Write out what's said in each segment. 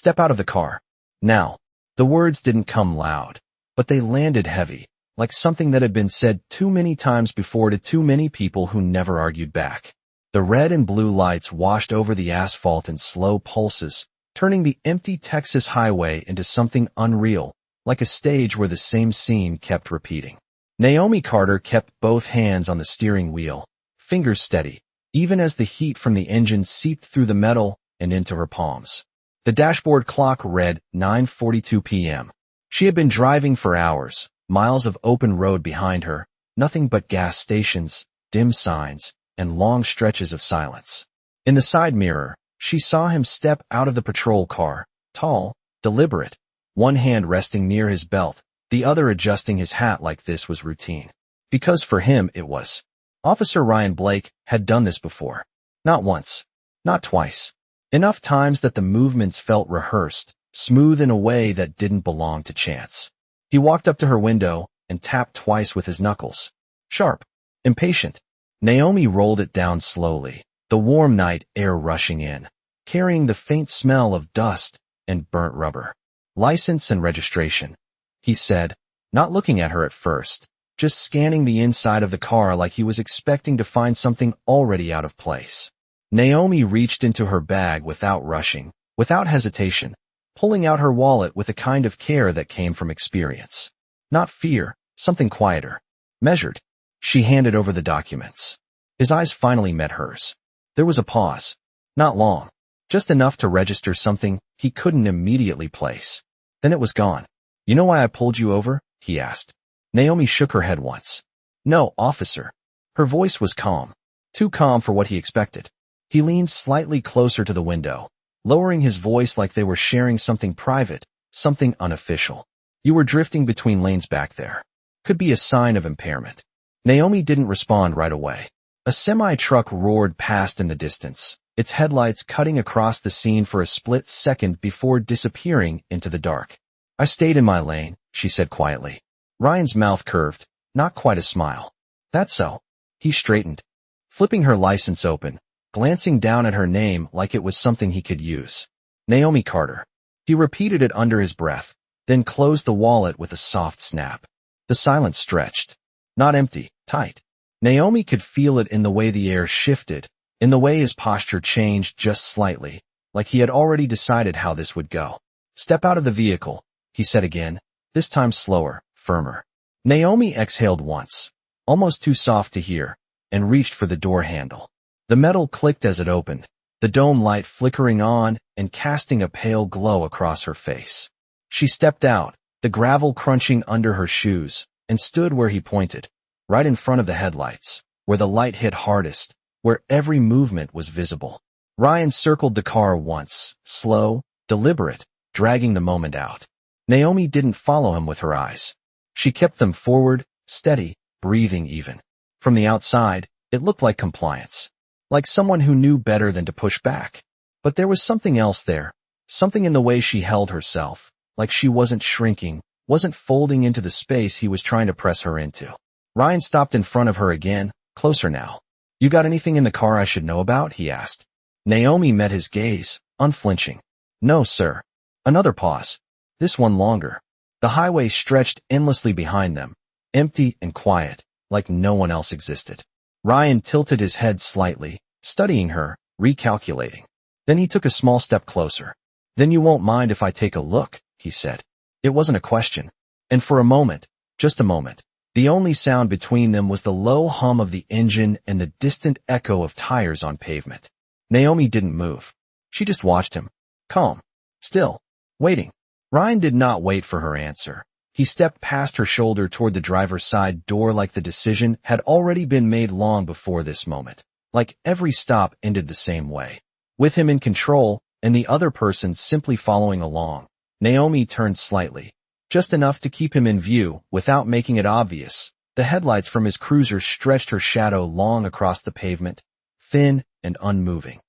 Step out of the car. Now. The words didn't come loud, but they landed heavy, like something that had been said too many times before to too many people who never argued back. The red and blue lights washed over the asphalt in slow pulses, turning the empty Texas highway into something unreal, like a stage where the same scene kept repeating. Naomi Carter kept both hands on the steering wheel, fingers steady, even as the heat from the engine seeped through the metal and into her palms. The dashboard clock read 9:42 p.m. She had been driving for hours, miles of open road behind her, nothing but gas stations, dim signs, and long stretches of silence. In the side mirror, she saw him step out of the patrol car, tall, deliberate, one hand resting near his belt, the other adjusting his hat like this was routine. Because for him it was. Officer Ryan Blake had done this before. Not once. Not twice. Enough times that the movements felt rehearsed, smooth in a way that didn't belong to chance. He walked up to her window and tapped twice with his knuckles. Sharp. Impatient. Naomi rolled it down slowly, the warm night air rushing in, carrying the faint smell of dust and burnt rubber. License and registration, he said, not looking at her at first, just scanning the inside of the car like he was expecting to find something already out of place. Naomi reached into her bag without rushing, without hesitation, pulling out her wallet with a kind of care that came from experience. Not fear, something quieter. Measured. She handed over the documents. His eyes finally met hers. There was a pause. Not long. Just enough to register something he couldn't immediately place. Then it was gone. You know why I pulled you over? He asked. Naomi shook her head once. No, officer. Her voice was calm. Too calm for what he expected. He leaned slightly closer to the window, lowering his voice like they were sharing something private, something unofficial. You were drifting between lanes back there. Could be a sign of impairment. Naomi didn't respond right away. A semi-truck roared past in the distance, its headlights cutting across the scene for a split second before disappearing into the dark. I stayed in my lane, she said quietly. Ryan's mouth curved, not quite a smile. That's so. He straightened, flipping her license open, glancing down at her name like it was something he could use. Naomi Carter. He repeated it under his breath, then closed the wallet with a soft snap. The silence stretched. Not empty, tight. Naomi could feel it in the way the air shifted, in the way his posture changed just slightly, like he had already decided how this would go. Step out of the vehicle, he said again, this time slower, firmer. Naomi exhaled once, almost too soft to hear, and reached for the door handle. The metal clicked as it opened, the dome light flickering on and casting a pale glow across her face. She stepped out, the gravel crunching under her shoes, and stood where he pointed, right in front of the headlights, where the light hit hardest, where every movement was visible. Ryan circled the car once, slow, deliberate, dragging the moment out. Naomi didn't follow him with her eyes. She kept them forward, steady, breathing even. From the outside, it looked like compliance. Like someone who knew better than to push back. But there was something else there, something in the way she held herself, like she wasn't shrinking, wasn't folding into the space he was trying to press her into. Ryan stopped in front of her again, closer now. You got anything in the car I should know about? He asked. Naomi met his gaze, unflinching. No, sir. Another pause. This one longer. The highway stretched endlessly behind them, empty and quiet, like no one else existed. Ryan tilted his head slightly, studying her, recalculating. Then he took a small step closer. Then you won't mind if I take a look, he said. It wasn't a question. And for a moment, just a moment, the only sound between them was the low hum of the engine and the distant echo of tires on pavement. Naomi didn't move. She just watched him. Calm. Still. Waiting. Ryan did not wait for her answer. He stepped past her shoulder toward the driver's side door like the decision had already been made long before this moment. Like every stop ended the same way. With him in control, and the other person simply following along. Naomi turned slightly. Just enough to keep him in view, without making it obvious. The headlights from his cruiser stretched her shadow long across the pavement, thin and unmoving.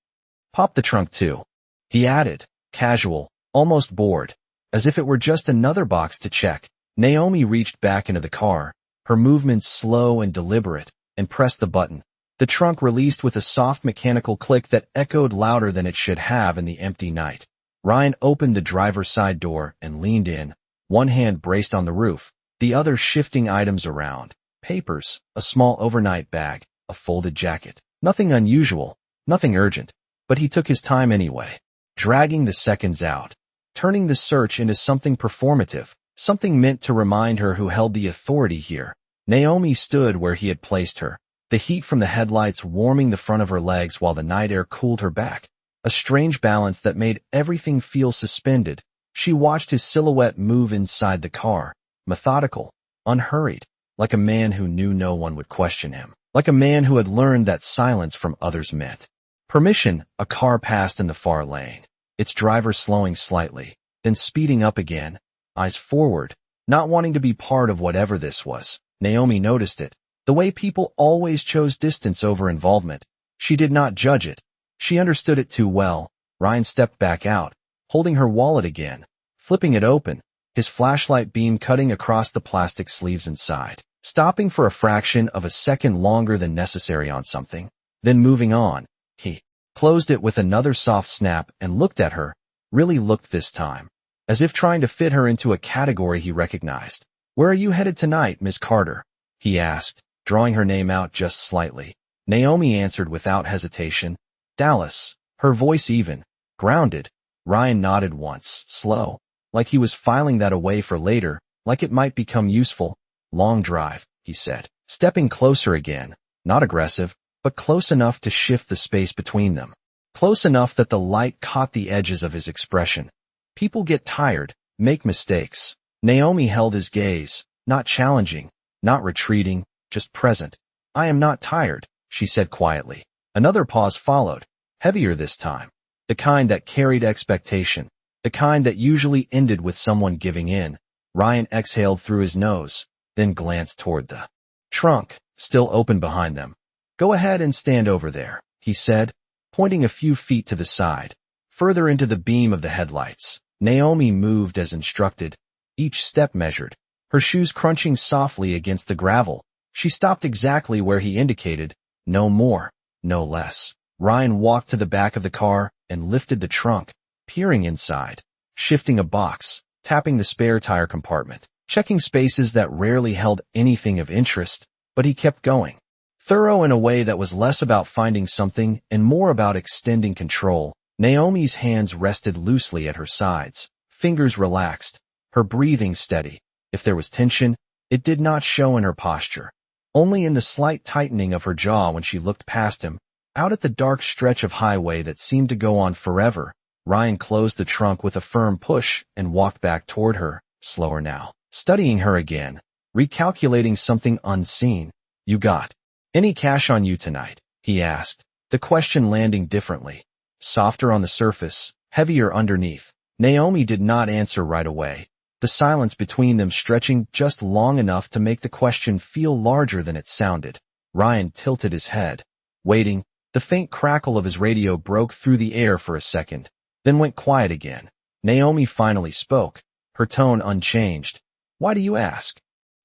Pop the trunk too. He added, casual, almost bored, as if it were just another box to check. Naomi reached back into the car, her movements slow and deliberate, and pressed the button. The trunk released with a soft mechanical click that echoed louder than it should have in the empty night. Ryan opened the driver's side door and leaned in, one hand braced on the roof, the other shifting items around. Papers, a small overnight bag, a folded jacket. Nothing unusual, nothing urgent, but he took his time anyway, dragging the seconds out, turning the search into something performative, something meant to remind her who held the authority here. Naomi stood where he had placed her, the heat from the headlights warming the front of her legs while the night air cooled her back, a strange balance that made everything feel suspended. She watched his silhouette move inside the car, methodical, unhurried, like a man who knew no one would question him, like a man who had learned that silence from others meant permission. A car passed in the far lane, its driver slowing slightly, then speeding up again, eyes forward, not wanting to be part of whatever this was. Naomi noticed it, the way people always chose distance over involvement. She did not judge it. She understood it too well. Ryan stepped back out, holding her wallet again, flipping it open, his flashlight beam cutting across the plastic sleeves inside, stopping for a fraction of a second longer than necessary on something, then moving on. He closed it with another soft snap and looked at her, really looked this time, as if trying to fit her into a category he recognized. "Where are you headed tonight, Miss Carter?" he asked, drawing her name out just slightly. Naomi answered without hesitation, "Dallas," her voice even, grounded. Ryan nodded once, slow, like he was filing that away for later, like it might become useful. "Long drive," he said, stepping closer again, not aggressive, but close enough to shift the space between them, close enough that the light caught the edges of his expression. People get tired, make mistakes. Naomi held his gaze, not challenging, not retreating, just present. "I am not tired," she said quietly. Another pause followed, heavier this time, the kind that carried expectation, the kind that usually ended with someone giving in. Ryan exhaled through his nose, then glanced toward the trunk, still open behind them. "Go ahead and stand over there," he said, pointing a few feet to the side, further into the beam of the headlights. Naomi moved as instructed, each step measured, her shoes crunching softly against the gravel. She stopped exactly where he indicated, no more, no less. Ryan walked to the back of the car and lifted the trunk, peering inside, shifting a box, tapping the spare tire compartment, checking spaces that rarely held anything of interest, but he kept going. Thorough in a way that was less about finding something and more about extending control. Naomi's hands rested loosely at her sides, fingers relaxed, her breathing steady. If there was tension, it did not show in her posture, only in the slight tightening of her jaw when she looked past him, out at the dark stretch of highway that seemed to go on forever. Ryan closed the trunk with a firm push and walked back toward her, slower now, studying her again, recalculating something unseen. "You got any cash on you tonight?" he asked, the question landing differently, softer on the surface, heavier underneath. Naomi did not answer right away, the silence between them stretching just long enough to make the question feel larger than it sounded. Ryan tilted his head, waiting. The faint crackle of his radio broke through the air for a second, then went quiet again. Naomi finally spoke, her tone unchanged. "Why do you ask?"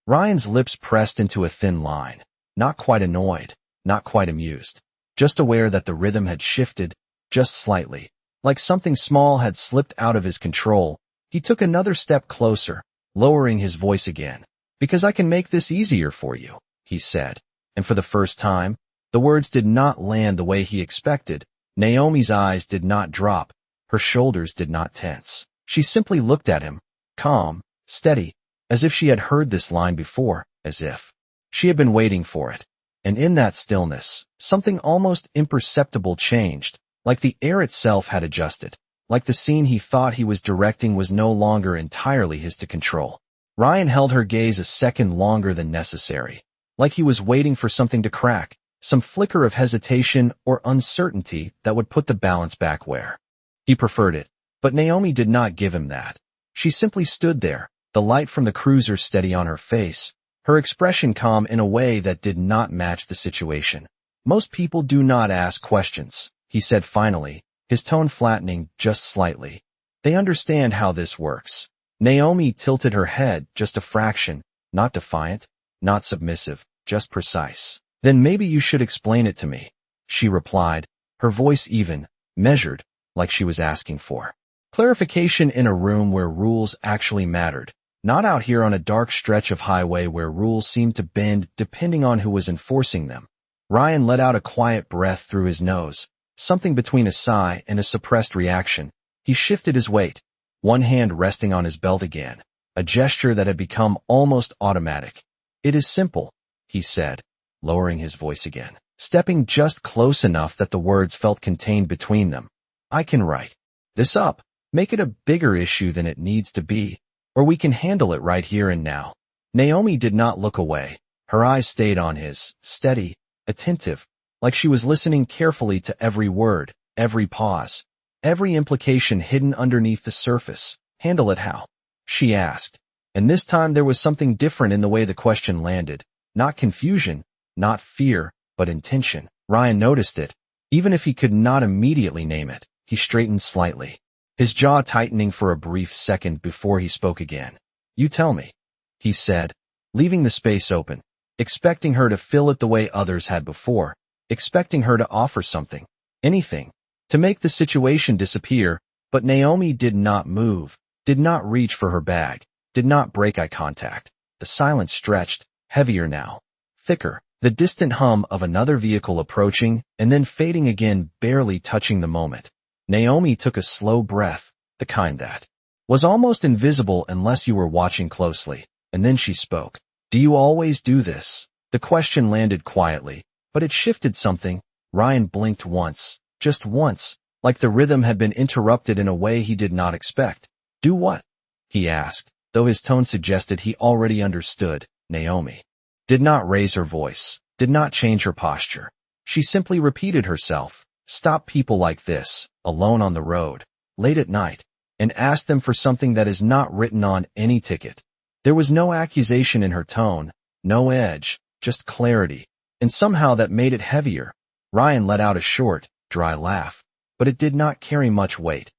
Ryan's lips pressed into a thin line, not quite annoyed, not quite amused, just aware that the rhythm had shifted, just slightly, like something small had slipped out of his control. He took another step closer, lowering his voice again. "Because I can make this easier for you," he said, and for the first time, the words did not land the way he expected. Naomi's eyes did not drop, her shoulders did not tense. She simply looked at him, calm, steady, as if she had heard this line before, as if she had been waiting for it. And in that stillness, something almost imperceptible changed, like the air itself had adjusted, like the scene he thought he was directing was no longer entirely his to control. Ryan held her gaze a second longer than necessary, like he was waiting for something to crack, some flicker of hesitation or uncertainty that would put the balance back where he preferred it. But Naomi did not give him that. She simply stood there, the light from the cruiser steady on her face, her expression calm in a way that did not match the situation. "Most people do not ask questions," he said finally, his tone flattening just slightly. "They understand how this works." Naomi tilted her head just a fraction, not defiant, not submissive, just precise. "Then maybe you should explain it to me," she replied, her voice even, measured, like she was asking for Clarification in a room where rules actually mattered, not out here on a dark stretch of highway where rules seemed to bend depending on who was enforcing them. Ryan let out a quiet breath through his nose, something between a sigh and a suppressed reaction. He shifted his weight, one hand resting on his belt again, a gesture that had become almost automatic. "It is simple," he said, lowering his voice again, stepping just close enough that the words felt contained between them. "I can write this up, make it a bigger issue than it needs to be, or we can handle it right here and now." Naomi did not look away. Her eyes stayed on his, steady, attentive, like she was listening carefully to every word, every pause, every implication hidden underneath the surface. "Handle it how?" she asked. And this time there was something different in the way the question landed. Not confusion, not fear, but intention. Ryan noticed it. Even if he could not immediately name it, he straightened slightly, his jaw tightening for a brief second before he spoke again. "You tell me," he said, leaving the space open, expecting her to fill it the way others had before, expecting her to offer something, anything, to make the situation disappear. But Naomi did not move, did not reach for her bag, did not break eye contact. The silence stretched, heavier now, thicker, the distant hum of another vehicle approaching and then fading again, barely touching the moment. Naomi took a slow breath, the kind that was almost invisible unless you were watching closely, and then she spoke. "Do you always do this?" The question landed quietly, but it shifted something. Ryan blinked once, just once, like the rhythm had been interrupted in a way he did not expect. "Do what?" he asked, though his tone suggested he already understood. Naomi did not raise her voice, did not change her posture. She simply repeated herself. "Stop people like this, alone on the road, late at night, and ask them for something that is not written on any ticket." There was no accusation in her tone, no edge, just clarity, and somehow that made it heavier. Ryan let out a short, dry laugh, but it did not carry much weight.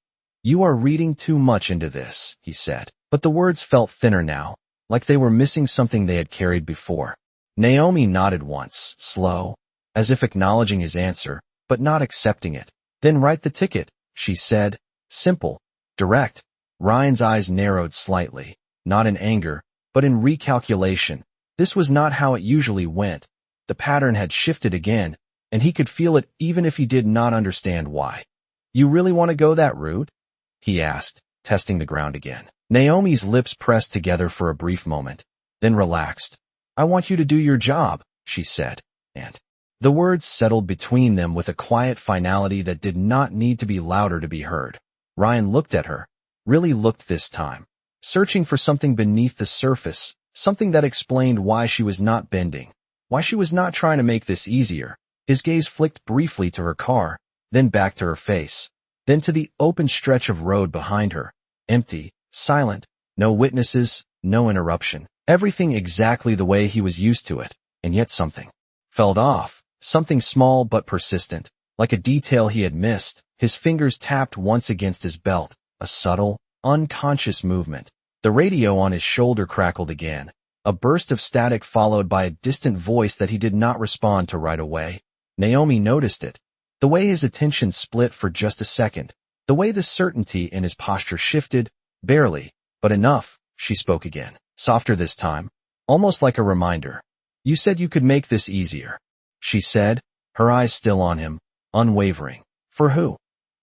"You are reading too much into this," he said, but the words felt thinner now, like they were missing something they had carried before. Naomi nodded once, slow, as if acknowledging his answer, but not accepting it. "Then write the ticket," she said. Simple, direct. Ryan's eyes narrowed slightly, not in anger, but in recalculation. This was not how it usually went. The pattern had shifted again, and he could feel it even if he did not understand why. "You really want to go that route?" he asked, testing the ground again. Naomi's lips pressed together for a brief moment, then relaxed. "I want you to do your job," she said, and the words settled between them with a quiet finality that did not need to be louder to be heard. Ryan looked at her, really looked this time, searching for something beneath the surface, something that explained why she was not bending, why she was not trying to make this easier. His gaze flicked briefly to her car, then back to her face, then to the open stretch of road behind her, empty, silent, no witnesses, no interruption, everything exactly the way he was used to it, and yet something felt off, something small but persistent, like a detail he had missed. His fingers tapped once against his belt, a subtle, unconscious movement. The radio on his shoulder crackled again, a burst of static followed by a distant voice that he did not respond to right away. Naomi noticed it, the way his attention split for just a second, the way the certainty in his posture shifted, barely, but enough. She spoke again, softer this time, almost like a reminder. "You said you could make this easier," she said, her eyes still on him, unwavering. "For who?"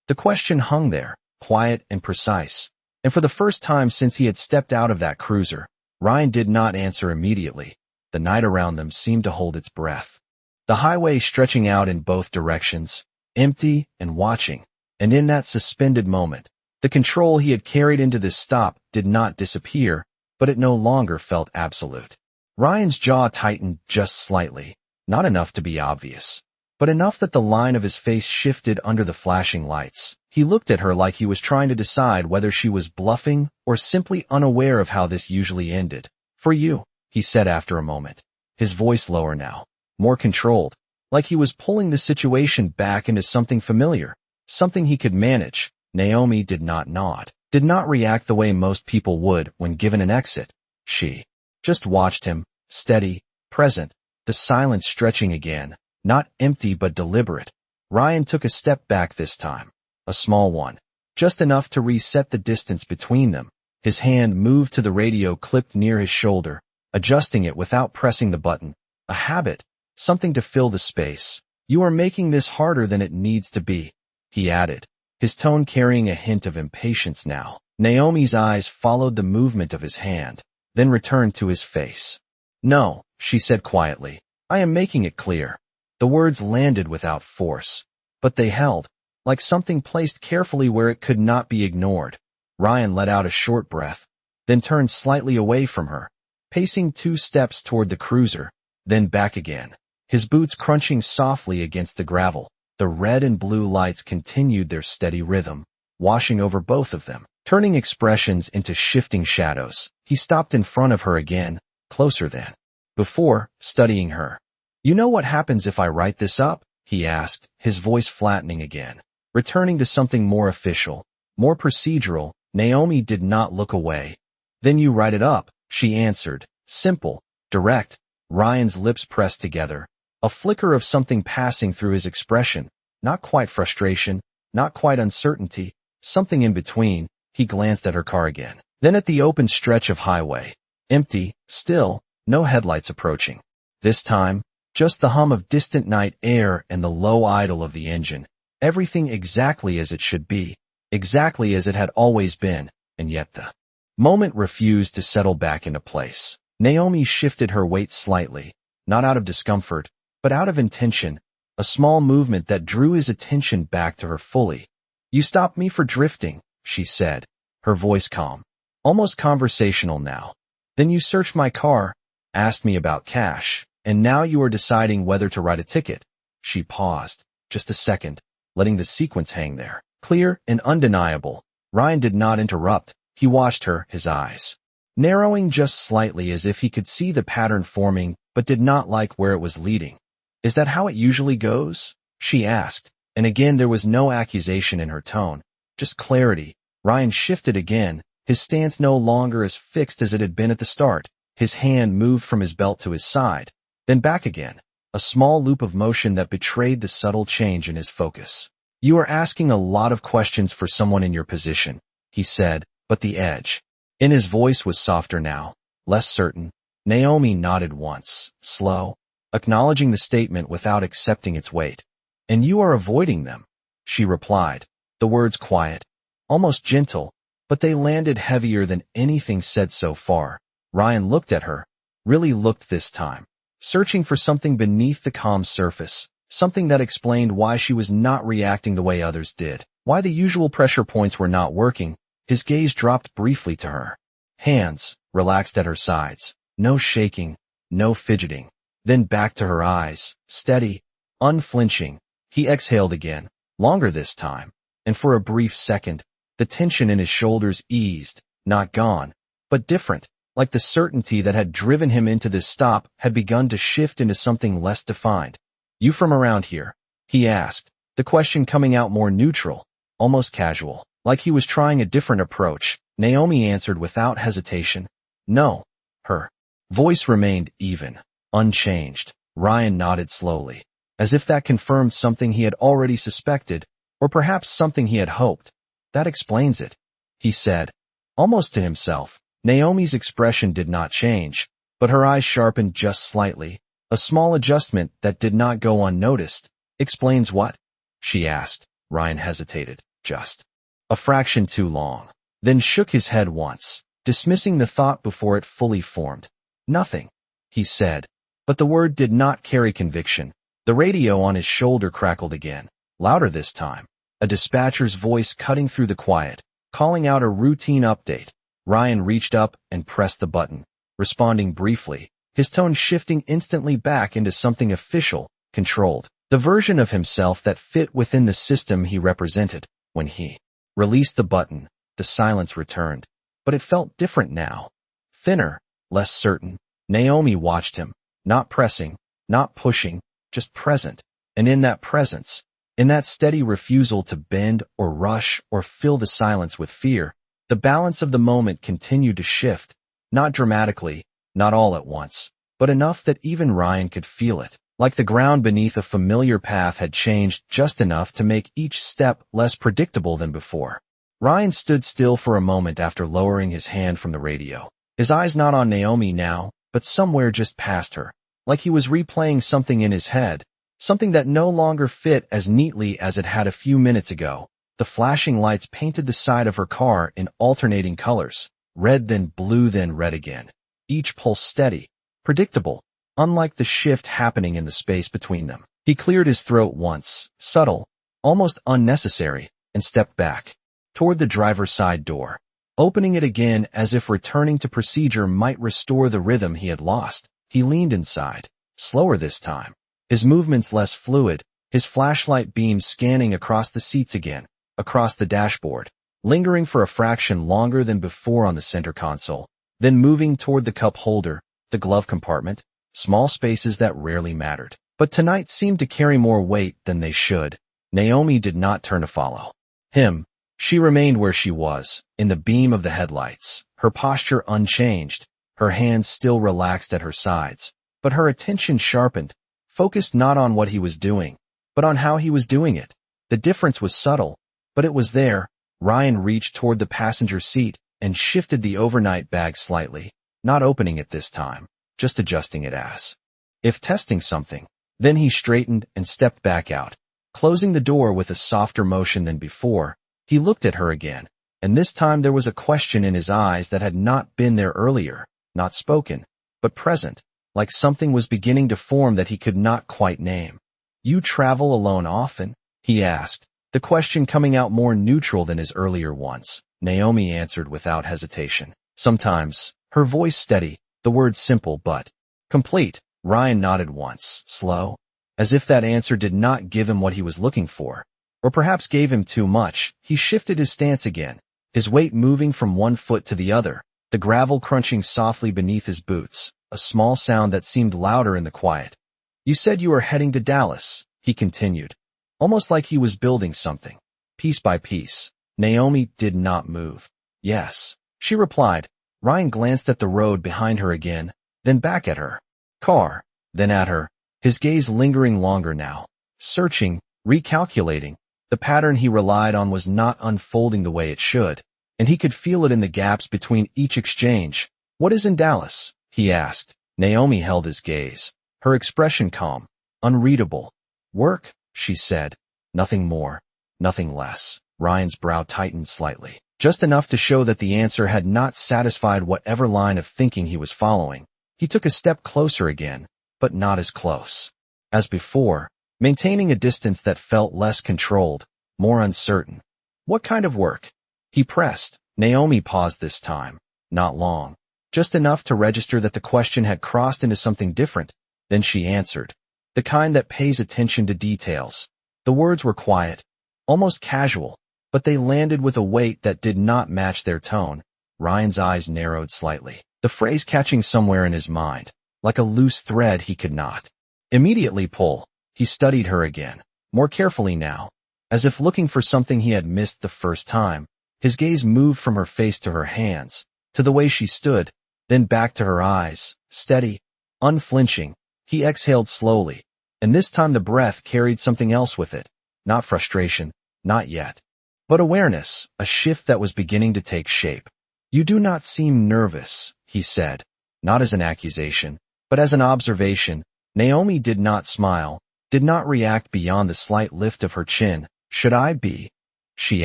The question hung there, quiet and precise, and for the first time since he had stepped out of that cruiser, Ryan did not answer immediately. The night around them seemed to hold its breath, the highway stretching out in both directions, empty and watching, and in that suspended moment, the control he had carried into this stop did not disappear, but it no longer felt absolute. Ryan's jaw tightened just slightly, not enough to be obvious, but enough that the line of his face shifted under the flashing lights. He looked at her like he was trying to decide whether she was bluffing or simply unaware of how this usually ended. "For you," he said after a moment, his voice lower now, more controlled, like he was pulling the situation back into something familiar, something he could manage. Naomi did not nod, did not react the way most people would when given an exit. She just watched him, steady, present, the silence stretching again, not empty but deliberate. Ryan took a step back this time, a small one, just enough to reset the distance between them. His hand moved to the radio clipped near his shoulder, adjusting it without pressing the button. A habit, something to fill the space. You are making this harder than it needs to be, he added, his tone carrying a hint of impatience now. Naomi's eyes followed the movement of his hand, then returned to his face. No, she said quietly. I am making it clear. The words landed without force, but they held, like something placed carefully where it could not be ignored. Ryan let out a short breath, then turned slightly away from her, pacing 2 steps toward the cruiser, then back again, his boots crunching softly against the gravel. The red and blue lights continued their steady rhythm, washing over both of them, turning expressions into shifting shadows. He stopped in front of her again, closer than before, studying her. You know what happens if I write this up? He asked, his voice flattening again, returning to something more official, more procedural. Naomi did not look away. Then you write it up, she answered, simple, direct. Ryan's lips pressed together, a flicker of something passing through his expression, not quite frustration, not quite uncertainty, something in between. He glanced at her car again, then at the open stretch of highway, empty, still, no headlights approaching. This time, just the hum of distant night air and the low idle of the engine, everything exactly as it should be, exactly as it had always been, and yet the moment refused to settle back into place. Naomi shifted her weight slightly, not out of discomfort, but out of intention, a small movement that drew his attention back to her fully. You stopped me for drifting, she said, her voice calm, almost conversational now. Then you searched my car, asked me about cash, and now you are deciding whether to write a ticket. She paused, just a second, letting the sequence hang there, clear and undeniable. Ryan did not interrupt. He watched her, his eyes narrowing just slightly as if he could see the pattern forming but did not like where it was leading. Is that how it usually goes? She asked, and again there was no accusation in her tone, just clarity. Ryan shifted again, his stance no longer as fixed as it had been at the start. His hand moved from his belt to his side, then back again, a small loop of motion that betrayed the subtle change in his focus. You are asking a lot of questions for someone in your position, he said, but the edge in his voice was softer now, less certain. Naomi nodded once, slow, acknowledging the statement without accepting its weight. And you are avoiding them, she replied, the words quiet, almost gentle, but they landed heavier than anything said so far. Ryan looked at her, really looked this time, searching for something beneath the calm surface, something that explained why she was not reacting the way others did, why the usual pressure points were not working. His gaze dropped briefly to her hands, relaxed at her sides, no shaking, no fidgeting, then back to her eyes, steady, unflinching. He exhaled again, longer this time, and for a brief second, the tension in his shoulders eased, not gone, but different, like the certainty that had driven him into this stop had begun to shift into something less defined. You from around here? He asked, the question coming out more neutral, almost casual, like he was trying a different approach. Naomi answered without hesitation, no. Her voice remained even, unchanged. Ryan nodded slowly, as if that confirmed something he had already suspected, or perhaps something he had hoped. That explains it, he said, almost to himself. Naomi's expression did not change, but her eyes sharpened just slightly, a small adjustment that did not go unnoticed. Explains what? She asked. Ryan hesitated, just a fraction too long, then shook his head once, dismissing the thought before it fully formed. Nothing, he said, but the word did not carry conviction. The radio on his shoulder crackled again, louder this time, a dispatcher's voice cutting through the quiet, calling out a routine update. Ryan reached up and pressed the button, responding briefly, his tone shifting instantly back into something official, controlled, the version of himself that fit within the system he represented. When he released the button, the silence returned, but it felt different now, thinner, less certain. Naomi watched him, not pressing, not pushing, just present, and in that presence, in that steady refusal to bend or rush or fill the silence with fear, the balance of the moment continued to shift, not dramatically, not all at once, but enough that even Ryan could feel it, like the ground beneath a familiar path had changed just enough to make each step less predictable than before. Ryan stood still for a moment after lowering his hand from the radio. His eyes not on Naomi now, but somewhere just past her, like he was replaying something in his head, something that no longer fit as neatly as it had a few minutes ago. The flashing lights painted the side of her car in alternating colors, red then blue then red again, each pulse steady, predictable, unlike the shift happening in the space between them. He cleared his throat once, subtle, almost unnecessary, and stepped back, toward the driver's side door, opening it again as if returning to procedure might restore the rhythm he had lost. He leaned inside, slower this time, his movements less fluid, his flashlight beam scanning across the seats again, across the dashboard, lingering for a fraction longer than before on the center console, then moving toward the cup holder, the glove compartment, small spaces that rarely mattered, but tonight seemed to carry more weight than they should. Naomi did not turn to follow him. She remained where she was, in the beam of the headlights, her posture unchanged, her hands still relaxed at her sides, but her attention sharpened, focused not on what he was doing, but on how he was doing it. The difference was subtle, but it was there. Ryan reached toward the passenger seat and shifted the overnight bag slightly, not opening it this time, just adjusting it as if testing something. Then he straightened and stepped back out, closing the door with a softer motion than before. He looked at her again, and this time there was a question in his eyes that had not been there earlier, not spoken, but present, like something was beginning to form that he could not quite name. "You travel alone often?" he asked, the question coming out more neutral than his earlier ones. Naomi answered without hesitation. "Sometimes," her voice steady, the words simple but complete. Ryan nodded once, slow, as if that answer did not give him what he was looking for, or perhaps gave him too much. He shifted his stance again, his weight moving from one foot to the other, the gravel crunching softly beneath his boots, a small sound that seemed louder in the quiet. "You said you were heading to Dallas," he continued, almost like he was building something, piece by piece. Naomi did not move. "Yes," she replied. Ryan glanced at the road behind her again, then back at her car, then at her, his gaze lingering longer now, searching, recalculating. The pattern he relied on was not unfolding the way it should, and he could feel it in the gaps between each exchange. "What is in Dallas?" he asked. Naomi held his gaze, her expression calm, unreadable. "Work," she said. "Nothing more, nothing less." Ryan's brow tightened slightly, just enough to show that the answer had not satisfied whatever line of thinking he was following. He took a step closer again, but not as close as before, maintaining a distance that felt less controlled, more uncertain. "What kind of work?" he pressed. Naomi paused this time, not long, just enough to register that the question had crossed into something different. Then she answered, "The kind that pays attention to details." The words were quiet, almost casual, but they landed with a weight that did not match their tone. Ryan's eyes narrowed slightly, the phrase catching somewhere in his mind, like a loose thread he could not immediately pull. He studied her again, more carefully now, as if looking for something he had missed the first time. His gaze moved from her face to her hands, to the way she stood, then back to her eyes, steady, unflinching. He exhaled slowly, and this time the breath carried something else with it. Not frustration, not yet, but awareness, a shift that was beginning to take shape. "You do not seem nervous," he said, not as an accusation, but as an observation. Naomi did not smile, did not react beyond the slight lift of her chin. "Should I be?" she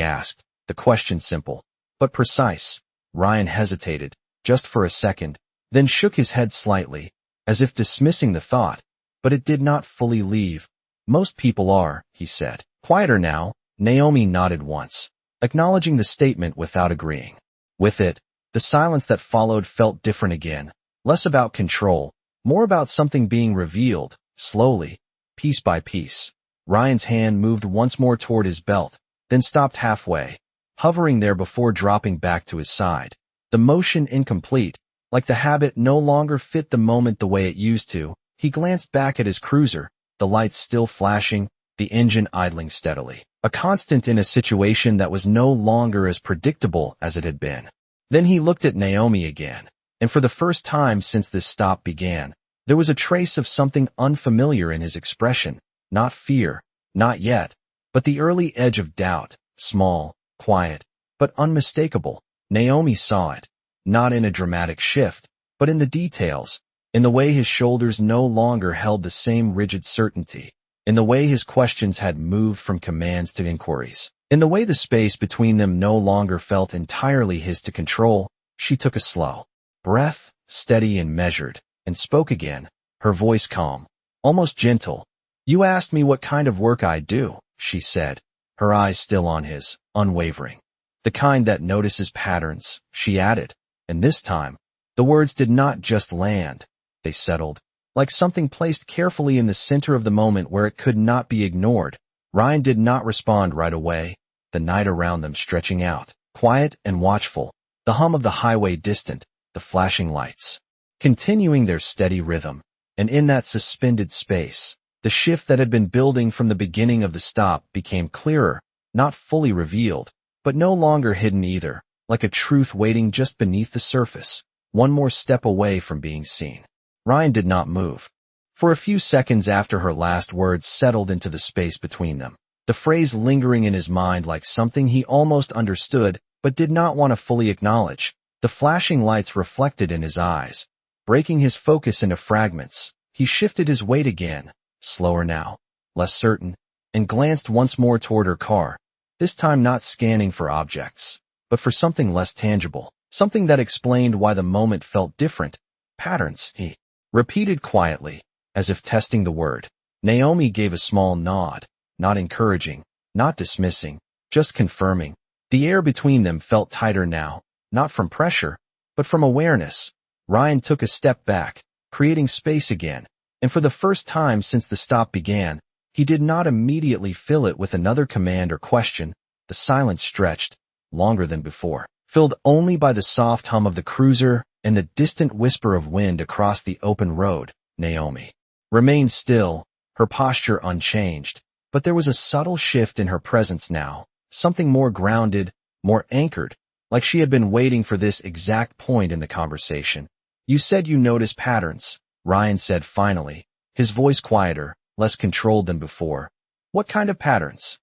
asked, the question simple, but precise. Ryan hesitated, just for a second, then shook his head slightly, as if dismissing the thought, but it did not fully leave. "Most people are," he said. Quieter now. Naomi nodded once, acknowledging the statement without agreeing with it. The silence that followed felt different again, less about control, more about something being revealed, slowly, piece by piece. Ryan's hand moved once more toward his belt, then stopped halfway, hovering there before dropping back to his side. The motion incomplete, like the habit no longer fit the moment the way it used to. He glanced back at his cruiser, the lights still flashing, the engine idling steadily, a constant in a situation that was no longer as predictable as it had been. Then he looked at Naomi again, and for the first time since this stop began, there was a trace of something unfamiliar in his expression. Not fear, not yet, but the early edge of doubt, small, quiet, but unmistakable. Naomi saw it, not in a dramatic shift, but in the details, in the way his shoulders no longer held the same rigid certainty, in the way his questions had moved from commands to inquiries, in the way the space between them no longer felt entirely his to control. She took a slow breath, steady and measured, and spoke again, her voice calm, almost gentle. "You asked me what kind of work I do," she said, her eyes still on his, unwavering. "The kind that notices patterns," she added, and this time, the words did not just land, they settled, like something placed carefully in the center of the moment where it could not be ignored. Ryan did not respond right away, the night around them stretching out, quiet and watchful, the hum of the highway distant, the flashing lights, continuing their steady rhythm. And in that suspended space, the shift that had been building from the beginning of the stop became clearer, not fully revealed, but no longer hidden either, like a truth waiting just beneath the surface, one more step away from being seen. Ryan did not move. For a few seconds after her last words settled into the space between them, the phrase lingering in his mind like something he almost understood but did not want to fully acknowledge. The flashing lights reflected in his eyes, breaking his focus into fragments. He shifted his weight again, slower now, less certain, and glanced once more toward her car, this time not scanning for objects, but for something less tangible, something that explained why the moment felt different. "Patterns," he repeated quietly, as if testing the word. Naomi gave a small nod, not encouraging, not dismissing, just confirming. The air between them felt tighter now, not from pressure, but from awareness. Ryan took a step back, creating space again, and for the first time since the stop began, he did not immediately fill it with another command or question. The silence stretched, longer than before, filled only by the soft hum of the cruiser and the distant whisper of wind across the open road. Naomi remained still, her posture unchanged, but there was a subtle shift in her presence now, something more grounded, more anchored, like she had been waiting for this exact point in the conversation. "You said you notice patterns," Ryan said finally, his voice quieter, less controlled than before. "What kind of patterns?"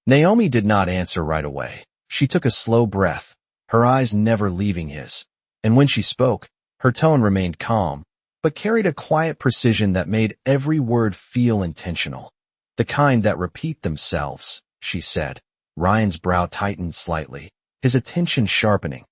Naomi did not answer right away. She took a slow breath, her eyes never leaving his, and when she spoke, her tone remained calm, but carried a quiet precision that made every word feel intentional. "The kind that repeat themselves," she said. Ryan's brow tightened slightly, his attention sharpening.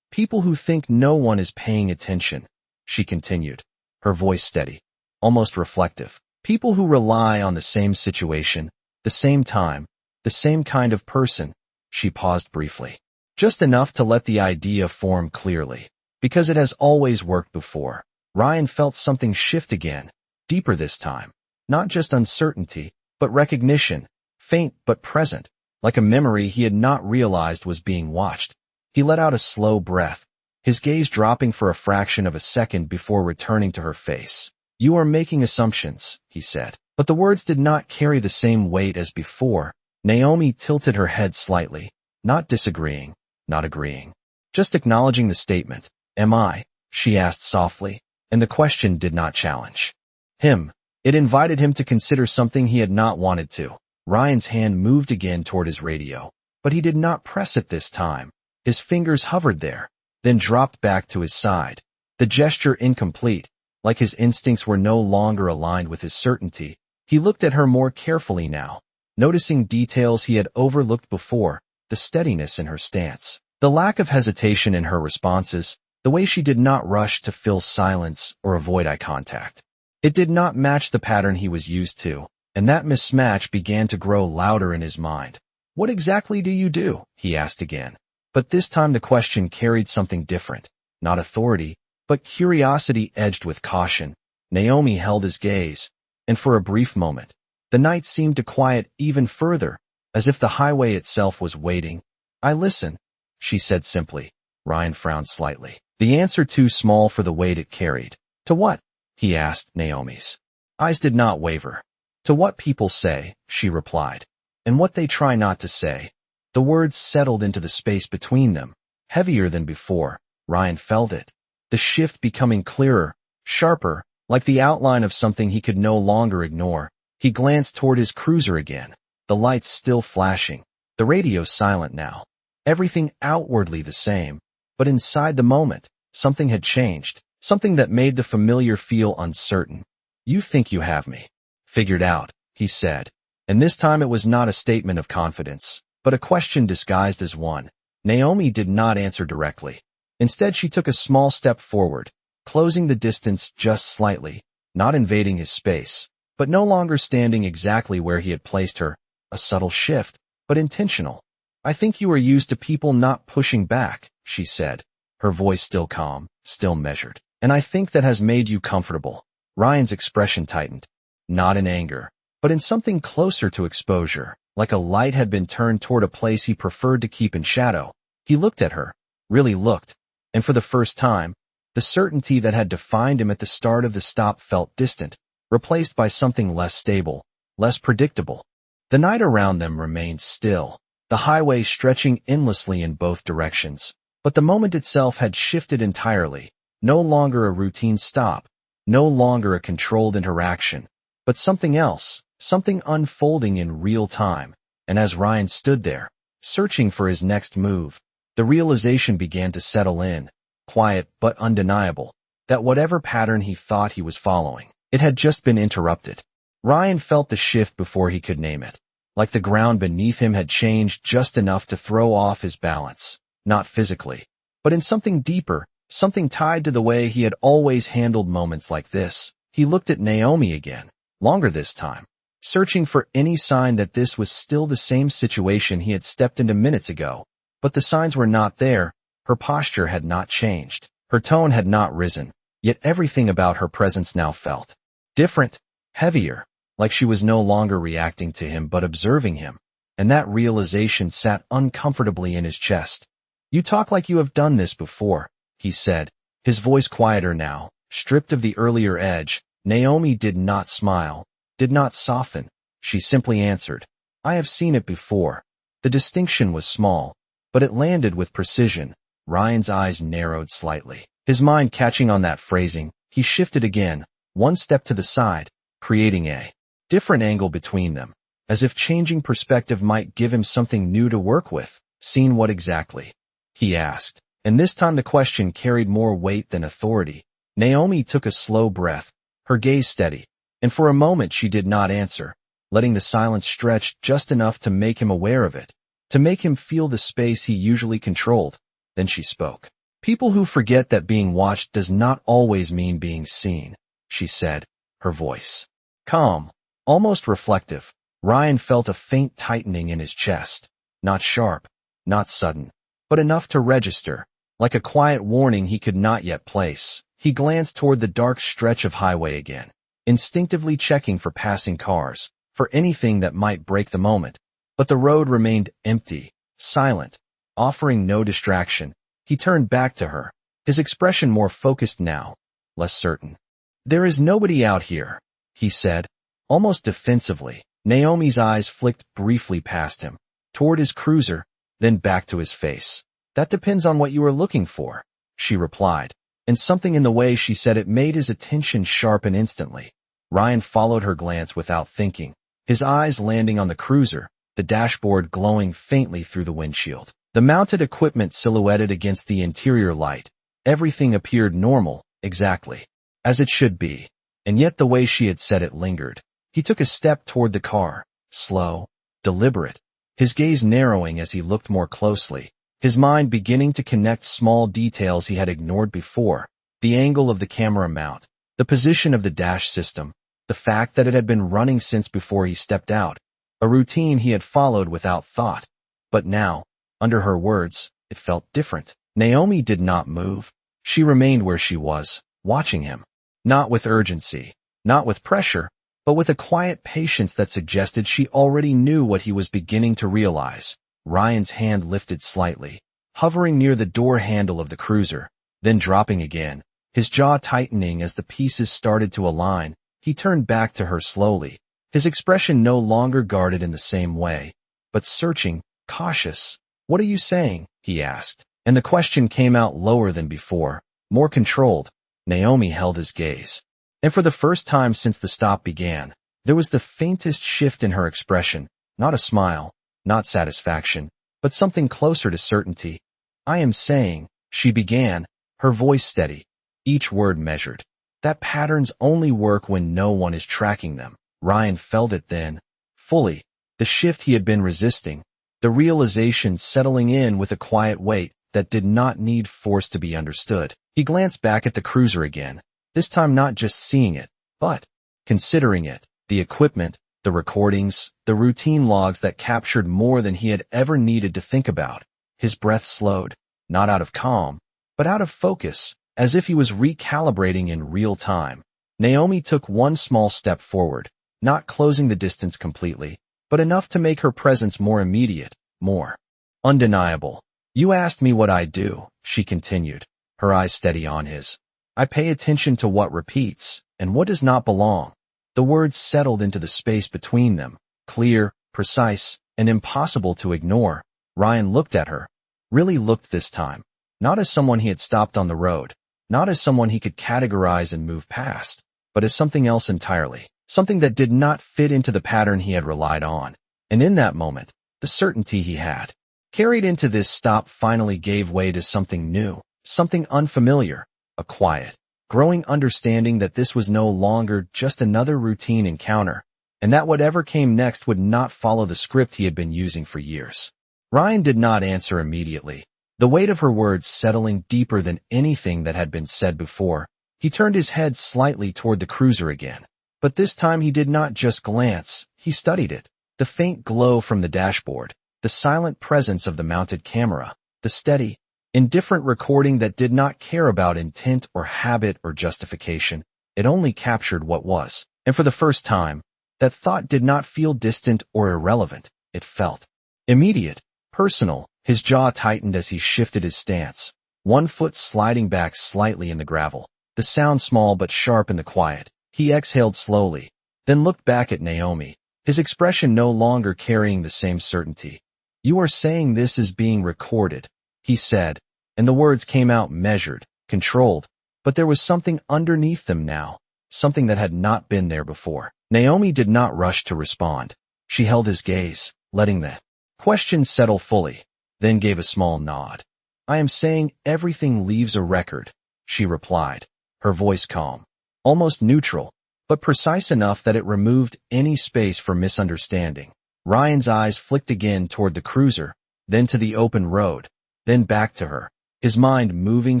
"People who think no one is paying attention," she continued, her voice steady, almost reflective. "People who rely on the same situation, the same time, the same kind of person." She paused briefly, just enough to let the idea form clearly, because it has always worked before. Ryan felt something shift again, deeper this time, not just uncertainty, but recognition, faint but present, like a memory he had not realized was being watched. He let out a slow breath, his gaze dropping for a fraction of a second before returning to her face. "You are making assumptions," he said, but the words did not carry the same weight as before. Naomi tilted her head slightly, not disagreeing, not agreeing, just acknowledging the statement. "Am I?" she asked softly, and the question did not challenge him. It invited him to consider something he had not wanted to. Ryan's hand moved again toward his radio, but he did not press it this time. His fingers hovered there, then dropped back to his side, the gesture incomplete, like his instincts were no longer aligned with his certainty. He looked at her more carefully now, noticing details he had overlooked before, the steadiness in her stance, the lack of hesitation in her responses, the way she did not rush to fill silence or avoid eye contact. It did not match the pattern he was used to, and that mismatch began to grow louder in his mind. "What exactly do you do?" he asked again. But this time the question carried something different, not authority, but curiosity edged with caution. Naomi held his gaze, and for a brief moment, the night seemed to quiet even further, as if the highway itself was waiting. "I listen," she said simply. Ryan frowned slightly, the answer too small for the weight it carried. "To what?" he asked. Naomi's eyes did not waver. "To what people say," she replied, "and what they try not to say." The words settled into the space between them, heavier than before. Ryan felt it, the shift becoming clearer, sharper, like the outline of something he could no longer ignore. He glanced toward his cruiser again, the lights still flashing, the radio silent now. Everything outwardly the same, but inside the moment, something had changed, something that made the familiar feel uncertain. "You think you have me figured out," he said. And this time it was not a statement of confidence, but a question disguised as one. Naomi did not answer directly. Instead, she took a small step forward, closing the distance just slightly, not invading his space, but no longer standing exactly where he had placed her. A subtle shift, but intentional. "I think you are used to people not pushing back," she said, her voice still calm, still measured. "And I think that has made you comfortable." Ryan's expression tightened, not in anger, but in something closer to exposure, like a light had been turned toward a place he preferred to keep in shadow. He looked at her, really looked, and for the first time, the certainty that had defined him at the start of the stop felt distant, replaced by something less stable, less predictable. The night around them remained still, the highway stretching endlessly in both directions. But the moment itself had shifted entirely, no longer a routine stop, no longer a controlled interaction, but something else, something unfolding in real time. And as Ryan stood there, searching for his next move, the realization began to settle in, quiet but undeniable, that whatever pattern he thought he was following, it had just been interrupted. Ryan felt the shift before he could name it, like the ground beneath him had changed just enough to throw off his balance, not physically, but in something deeper, something tied to the way he had always handled moments like this. He looked at Naomi again, longer this time, searching for any sign that this was still the same situation he had stepped into minutes ago. But the signs were not there. Her posture had not changed. Her tone had not risen, yet everything about her presence now felt different, heavier, like she was no longer reacting to him but observing him. And that realization sat uncomfortably in his chest. "You talk like you have done this before," he said, his voice quieter now, stripped of the earlier edge. Naomi did not smile, did not soften. She simply answered, "I have seen it before." The distinction was small, but it landed with precision. Ryan's eyes narrowed slightly. His mind catching on that phrasing, he shifted again, one step to the side, creating a different angle between them, as if changing perspective might give him something new to work with. "Seen what exactly?" he asked, and this time the question carried more weight than authority. Naomi took a slow breath, her gaze steady, and for a moment she did not answer, letting the silence stretch just enough to make him aware of it, to make him feel the space he usually controlled. Then she spoke. "People who forget that being watched does not always mean being seen," she said, her voice calm, almost reflective. Ryan felt a faint tightening in his chest, not sharp, not sudden, but enough to register, like a quiet warning he could not yet place. He glanced toward the dark stretch of highway again, instinctively checking for passing cars, for anything that might break the moment. But the road remained empty, silent, offering no distraction. He turned back to her, his expression more focused now, less certain. "There is nobody out here," he said, almost defensively. Naomi's eyes flicked briefly past him, toward his cruiser, then back to his face. "That depends on what you are looking for," she replied, and something in the way she said it made his attention sharpen instantly. Ryan followed her glance without thinking, his eyes landing on the cruiser, the dashboard glowing faintly through the windshield, the mounted equipment silhouetted against the interior light. Everything appeared normal, exactly as it should be, and yet the way she had said it lingered. He took a step toward the car, slow, deliberate, his gaze narrowing as he looked more closely, his mind beginning to connect small details he had ignored before: the angle of the camera mount, the position of the dash system, the fact that it had been running since before he stepped out, a routine he had followed without thought. But now, under her words, it felt different. Naomi did not move. She remained where she was, watching him, not with urgency, not with pressure, but with a quiet patience that suggested she already knew what he was beginning to realize. Ryan's hand lifted slightly, hovering near the door handle of the cruiser, then dropping again, his jaw tightening as the pieces started to align. He turned back to her slowly, his expression no longer guarded in the same way, but searching, cautious. "What are you saying?" he asked, and the question came out lower than before, more controlled. Naomi held his gaze, and for the first time since the stop began, there was the faintest shift in her expression, not a smile, not satisfaction, but something closer to certainty. I am saying, she began, her voice steady, each word measured, that patterns only work when no one is tracking them. Ryan felt it then, fully, the shift he had been resisting, the realization settling in with a quiet weight that did not need force to be understood. He glanced back at the cruiser again, this time not just seeing it, but considering it, the equipment, the recordings, the routine logs that captured more than he had ever needed to think about. His breath slowed, not out of calm, but out of focus, as if he was recalibrating in real time. Naomi took one small step forward, not closing the distance completely, but enough to make her presence more immediate, more undeniable. You asked me what I do, she continued, her eyes steady on his. I pay attention to what repeats, and what does not belong. The words settled into the space between them, clear, precise, and impossible to ignore. Ryan looked at her, really looked this time, not as someone he had stopped on the road, not as someone he could categorize and move past, but as something else entirely, something that did not fit into the pattern he had relied on. And in that moment, the certainty he had carried into this stop finally gave way to something new, something unfamiliar, a quiet, growing understanding that this was no longer just another routine encounter, and that whatever came next would not follow the script he had been using for years. Ryan did not answer immediately, the weight of her words settling deeper than anything that had been said before. He turned his head slightly toward the cruiser again, but this time he did not just glance, he studied it. The faint glow from the dashboard, the silent presence of the mounted camera, the steady, indifferent recording that did not care about intent or habit or justification. It only captured what was. And for the first time, that thought did not feel distant or irrelevant. It felt immediate, personal. His jaw tightened as he shifted his stance, one foot sliding back slightly in the gravel, the sound small but sharp in the quiet. He exhaled slowly, then looked back at Naomi, his expression no longer carrying the same certainty. You are saying this is being recorded, he said, and the words came out measured, controlled, but there was something underneath them now, something that had not been there before. Naomi did not rush to respond. She held his gaze, letting the question settle fully, then gave a small nod. I am saying everything leaves a record, she replied, her voice calm, almost neutral, but precise enough that it removed any space for misunderstanding. Ryan's eyes flicked again toward the cruiser, then to the open road, then back to her, his mind moving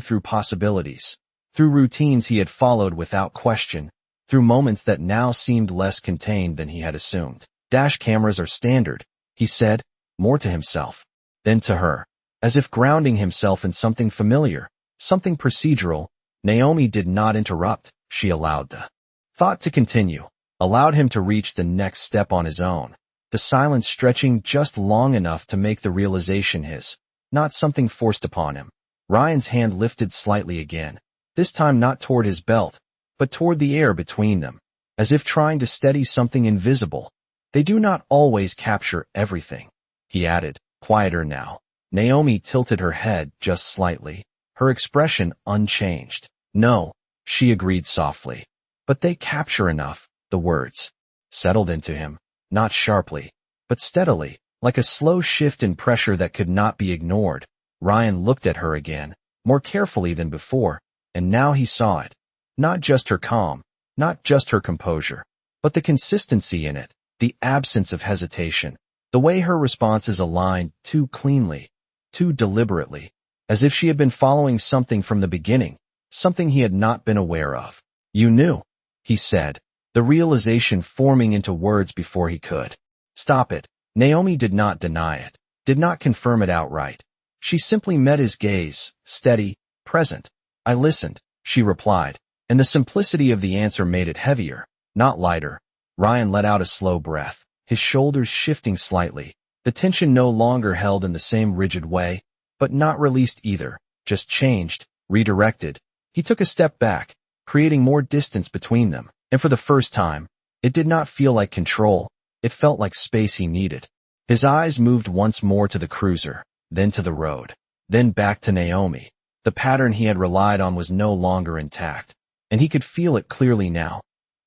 through possibilities, through routines he had followed without question, through moments that now seemed less contained than he had assumed. Dash cameras are standard, he said, more to himself, then to her, as if grounding himself in something familiar, something procedural. Naomi did not interrupt. She allowed the thought to continue, allowed him to reach the next step on his own, the silence stretching just long enough to make the realization his, not something forced upon him. Ryan's hand lifted slightly again, this time not toward his belt, but toward the air between them, as if trying to steady something invisible. They do not always capture everything, he added, quieter now. Naomi tilted her head just slightly, her expression unchanged. No, she agreed softly. But they capture enough. The words settled into him, not sharply, but steadily, like a slow shift in pressure that could not be ignored. Ryan looked at her again, more carefully than before, and now he saw it. Not just her calm, not just her composure, but the consistency in it, the absence of hesitation, the way her responses aligned too cleanly, too deliberately, as if she had been following something from the beginning, something he had not been aware of. You knew, he said, the realization forming into words before he could stop it. Naomi did not deny it, did not confirm it outright. She simply met his gaze, steady, present. I listened, she replied, and the simplicity of the answer made it heavier, not lighter. Ryan let out a slow breath, his shoulders shifting slightly, the tension no longer held in the same rigid way, but not released either, just changed, redirected. He took a step back, creating more distance between them, and for the first time, it did not feel like control, it felt like space he needed. His eyes moved once more to the cruiser, then to the road, then back to Naomi. The pattern he had relied on was no longer intact, and he could feel it clearly now.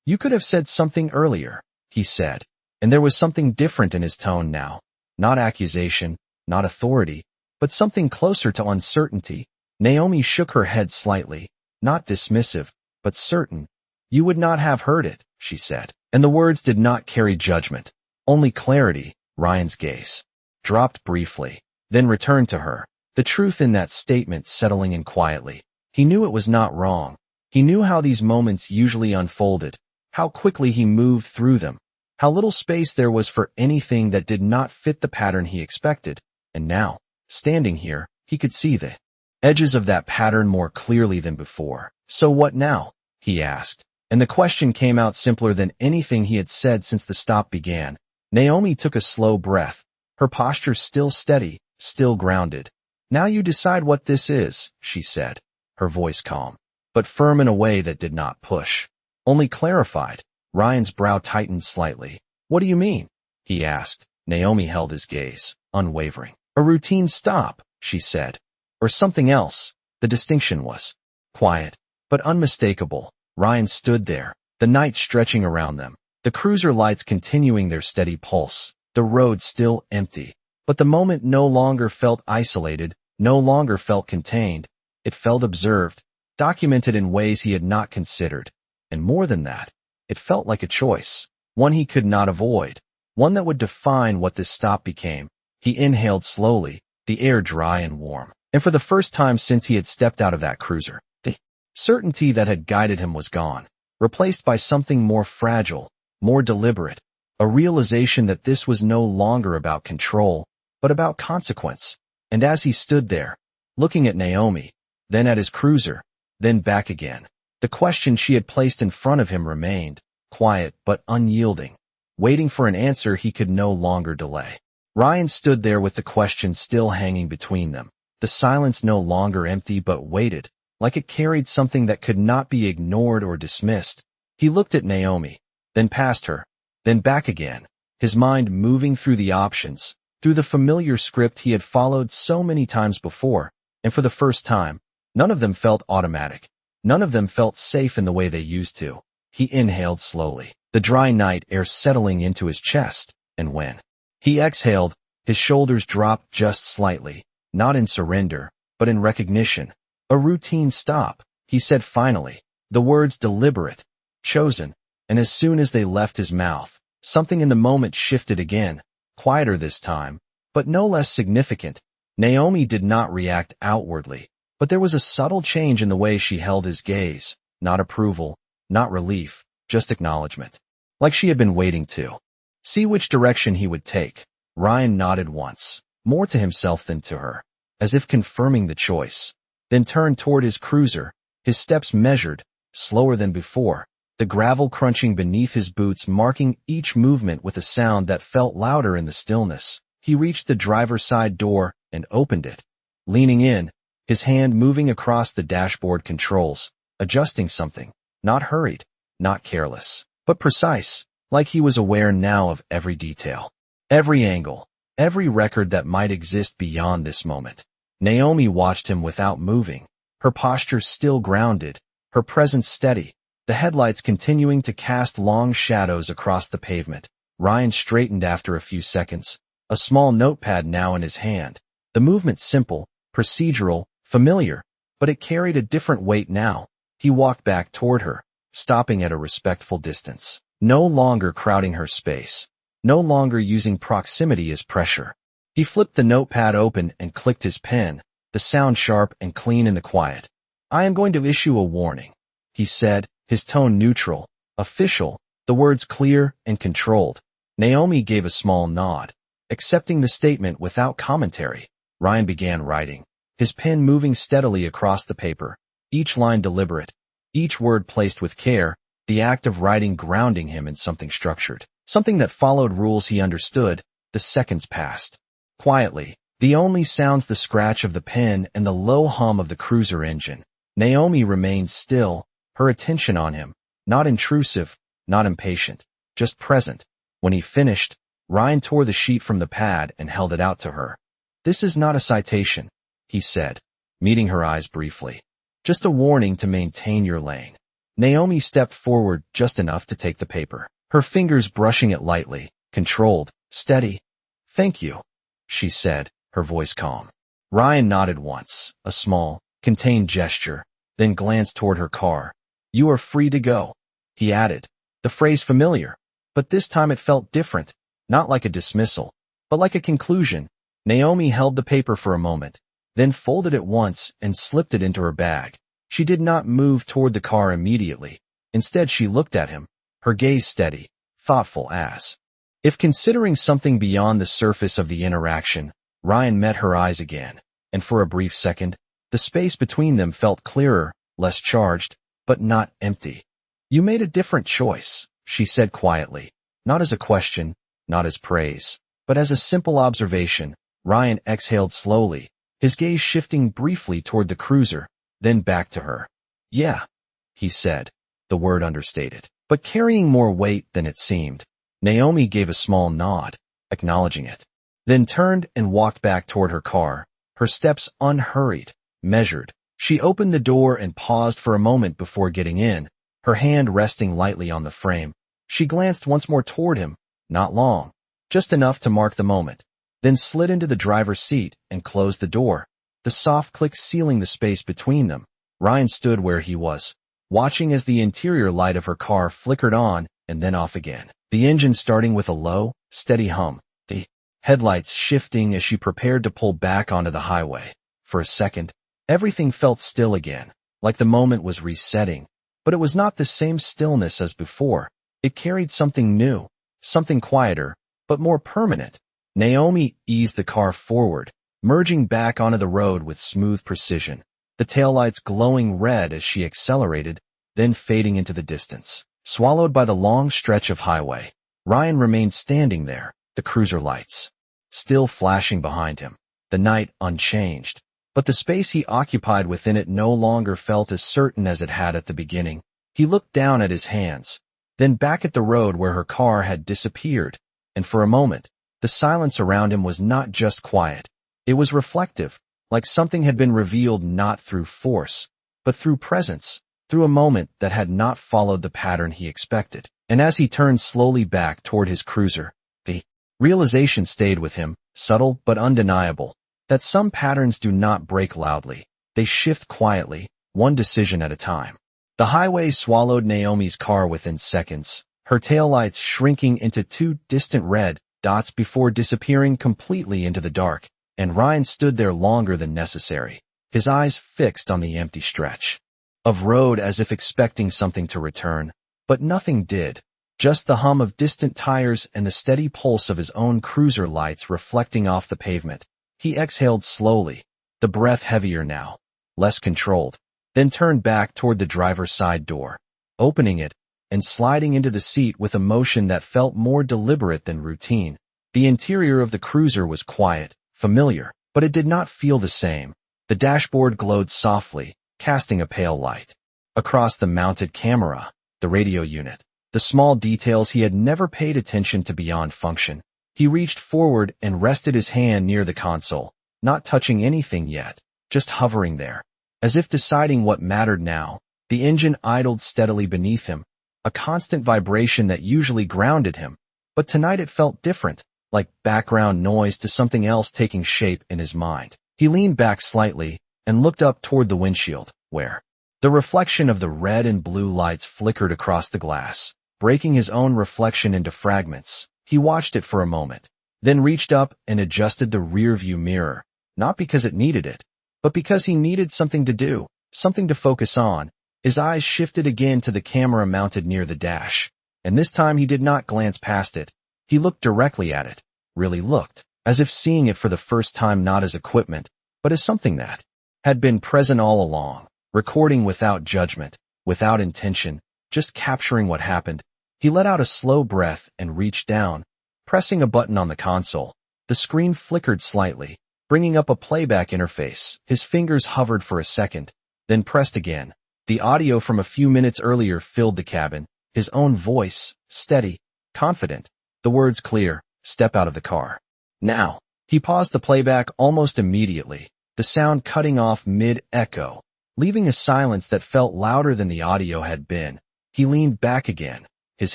You could have said something earlier, he said, and there was something different in his tone now, not accusation, not authority, but something closer to uncertainty. Naomi shook her head slightly, not dismissive, but certain. You would not have heard it, she said. And the words did not carry judgment, only clarity. Ryan's gaze dropped briefly, then returned to her, the truth in that statement settling in quietly. He knew it was not wrong. He knew how these moments usually unfolded, how quickly he moved through them, how little space there was for anything that did not fit the pattern he expected. And now, standing here, he could see the edges of that pattern more clearly than before. So what now? He asked. And the question came out simpler than anything he had said since the stop began. Naomi took a slow breath, her posture still steady, still grounded. Now you decide what this is, she said, her voice calm, but firm in a way that did not push, only clarified. Ryan's brow tightened slightly. What do you mean? He asked. Naomi held his gaze, unwavering. A routine stop, she said. Or something else. The distinction was quiet, but unmistakable. Ryan stood there, the night stretching around them, the cruiser lights continuing their steady pulse, the road still empty. But the moment no longer felt isolated, no longer felt contained. It felt observed, documented in ways he had not considered. And more than that, it felt like a choice, one he could not avoid, one that would define what this stop became. He inhaled slowly, the air dry and warm. And for the first time since he had stepped out of that cruiser, the certainty that had guided him was gone, replaced by something more fragile, more deliberate, a realization that this was no longer about control, but about consequence. And as he stood there, looking at Naomi, then at his cruiser, then back again, the question she had placed in front of him remained, quiet but unyielding, waiting for an answer he could no longer delay. Ryan stood there with the question still hanging between them, the silence no longer empty but weighted, like it carried something that could not be ignored or dismissed. He looked at Naomi, then past her, then back again, his mind moving through the options, through the familiar script he had followed so many times before, and for the first time, none of them felt automatic. None of them felt safe in the way they used to. He inhaled slowly, the dry night air settling into his chest, and when he exhaled, his shoulders dropped just slightly, not in surrender, but in recognition. A routine stop, he said finally, the words deliberate, chosen, and as soon as they left his mouth, something in the moment shifted again, quieter this time, but no less significant. Naomi did not react outwardly, but there was a subtle change in the way she held his gaze, not approval, not relief, just acknowledgement, like she had been waiting to see which direction he would take. Ryan nodded once, more to himself than to her, as if confirming the choice, then turned toward his cruiser, his steps measured, slower than before, the gravel crunching beneath his boots marking each movement with a sound that felt louder in the stillness. He reached the driver's side door and opened it, leaning in, his hand moving across the dashboard controls, adjusting something, not hurried, not careless, but precise, like he was aware now of every detail, every angle, every record that might exist beyond this moment. Naomi watched him without moving, her posture still grounded, her presence steady, the headlights continuing to cast long shadows across the pavement. Ryan straightened after a few seconds, a small notepad now in his hand, the movement simple, procedural, familiar, but it carried a different weight now. He walked back toward her, stopping at a respectful distance, no longer crowding her space, no longer using proximity as pressure. He flipped the notepad open and clicked his pen, the sound sharp and clean in the quiet. I am going to issue a warning, he said, his tone neutral, official, the words clear and controlled. Naomi gave a small nod, accepting the statement without commentary. Ryan began writing, his pen moving steadily across the paper, each line deliberate, each word placed with care, the act of writing grounding him in something structured, something that followed rules he understood. The seconds passed. Quietly, the only sounds the scratch of the pen and the low hum of the cruiser engine. Naomi remained still, her attention on him, not intrusive, not impatient, just present. When he finished, Ryan tore the sheet from the pad and held it out to her. This is not a citation, he said, meeting her eyes briefly. Just a warning to maintain your lane. Naomi stepped forward just enough to take the paper, her fingers brushing it lightly, controlled, steady. Thank you, she said, her voice calm. Ryan nodded once, a small, contained gesture, then glanced toward her car. "You are free to go," he added, the phrase familiar, but this time it felt different, not like a dismissal, but like a conclusion. Naomi held the paper for a moment, then folded it once and slipped it into her bag. She did not move toward the car immediately. Instead, she looked at him, her gaze steady, thoughtful as if considering something beyond the surface of the interaction. Ryan met her eyes again, and for a brief second, the space between them felt clearer, less charged, but not empty. "You made a different choice," she said quietly, not as a question, not as praise, but as a simple observation. Ryan exhaled slowly, his gaze shifting briefly toward the cruiser, then back to her. "Yeah," he said, the word understated, but carrying more weight than it seemed. Naomi gave a small nod, acknowledging it, then turned and walked back toward her car, her steps unhurried, measured. She opened the door and paused for a moment before getting in, her hand resting lightly on the frame. She glanced once more toward him, not long, just enough to mark the moment, then slid into the driver's seat and closed the door, the soft click sealing the space between them. Ryan stood where he was, watching as the interior light of her car flickered on and then off again, the engine starting with a low, steady hum, the headlights shifting as she prepared to pull back onto the highway. For a second, everything felt still again, like the moment was resetting, but it was not the same stillness as before. It carried something new, something quieter, but more permanent. Naomi eased the car forward, merging back onto the road with smooth precision, the taillights glowing red as she accelerated, then fading into the distance. Swallowed by the long stretch of highway, Ryan remained standing there, the cruiser lights still flashing behind him, the night unchanged, but the space he occupied within it no longer felt as certain as it had at the beginning. He looked down at his hands, then back at the road where her car had disappeared, and for a moment, the silence around him was not just quiet. It was reflective, like something had been revealed not through force, but through presence, through a moment that had not followed the pattern he expected. And as he turned slowly back toward his cruiser, the realization stayed with him, subtle but undeniable, that some patterns do not break loudly. They shift quietly, one decision at a time. The highway swallowed Naomi's car within seconds, her taillights shrinking into two distant red dots before disappearing completely into the dark, and Ryan stood there longer than necessary, his eyes fixed on the empty stretch of road as if expecting something to return, but nothing did, just the hum of distant tires and the steady pulse of his own cruiser lights reflecting off the pavement. He exhaled slowly, the breath heavier now, less controlled, then turned back toward the driver's side door, opening it and sliding into the seat with a motion that felt more deliberate than routine. The interior of the cruiser was quiet, familiar, but it did not feel the same. The dashboard glowed softly, casting a pale light across the mounted camera, the radio unit, the small details he had never paid attention to beyond function. He reached forward and rested his hand near the console, not touching anything yet, just hovering there, as if deciding what mattered now. The engine idled steadily beneath him, a constant vibration that usually grounded him, but tonight it felt different, like background noise to something else taking shape in his mind. He leaned back slightly and looked up toward the windshield, where the reflection of the red and blue lights flickered across the glass, breaking his own reflection into fragments. He watched it for a moment, then reached up and adjusted the rearview mirror, not because it needed it, but because he needed something to do, something to focus on. His eyes shifted again to the camera mounted near the dash, and this time he did not glance past it. He looked directly at it, really looked, as if seeing it for the first time not as equipment, but as something that had been present all along, recording without judgment, without intention, just capturing what happened. He let out a slow breath and reached down, pressing a button on the console. The screen flickered slightly, bringing up a playback interface. His fingers hovered for a second, then pressed again. The audio from a few minutes earlier filled the cabin, his own voice, steady, confident, the words clear, "Step out of the car now." He paused the playback almost immediately, the sound cutting off mid-echo, leaving a silence that felt louder than the audio had been. He leaned back again, his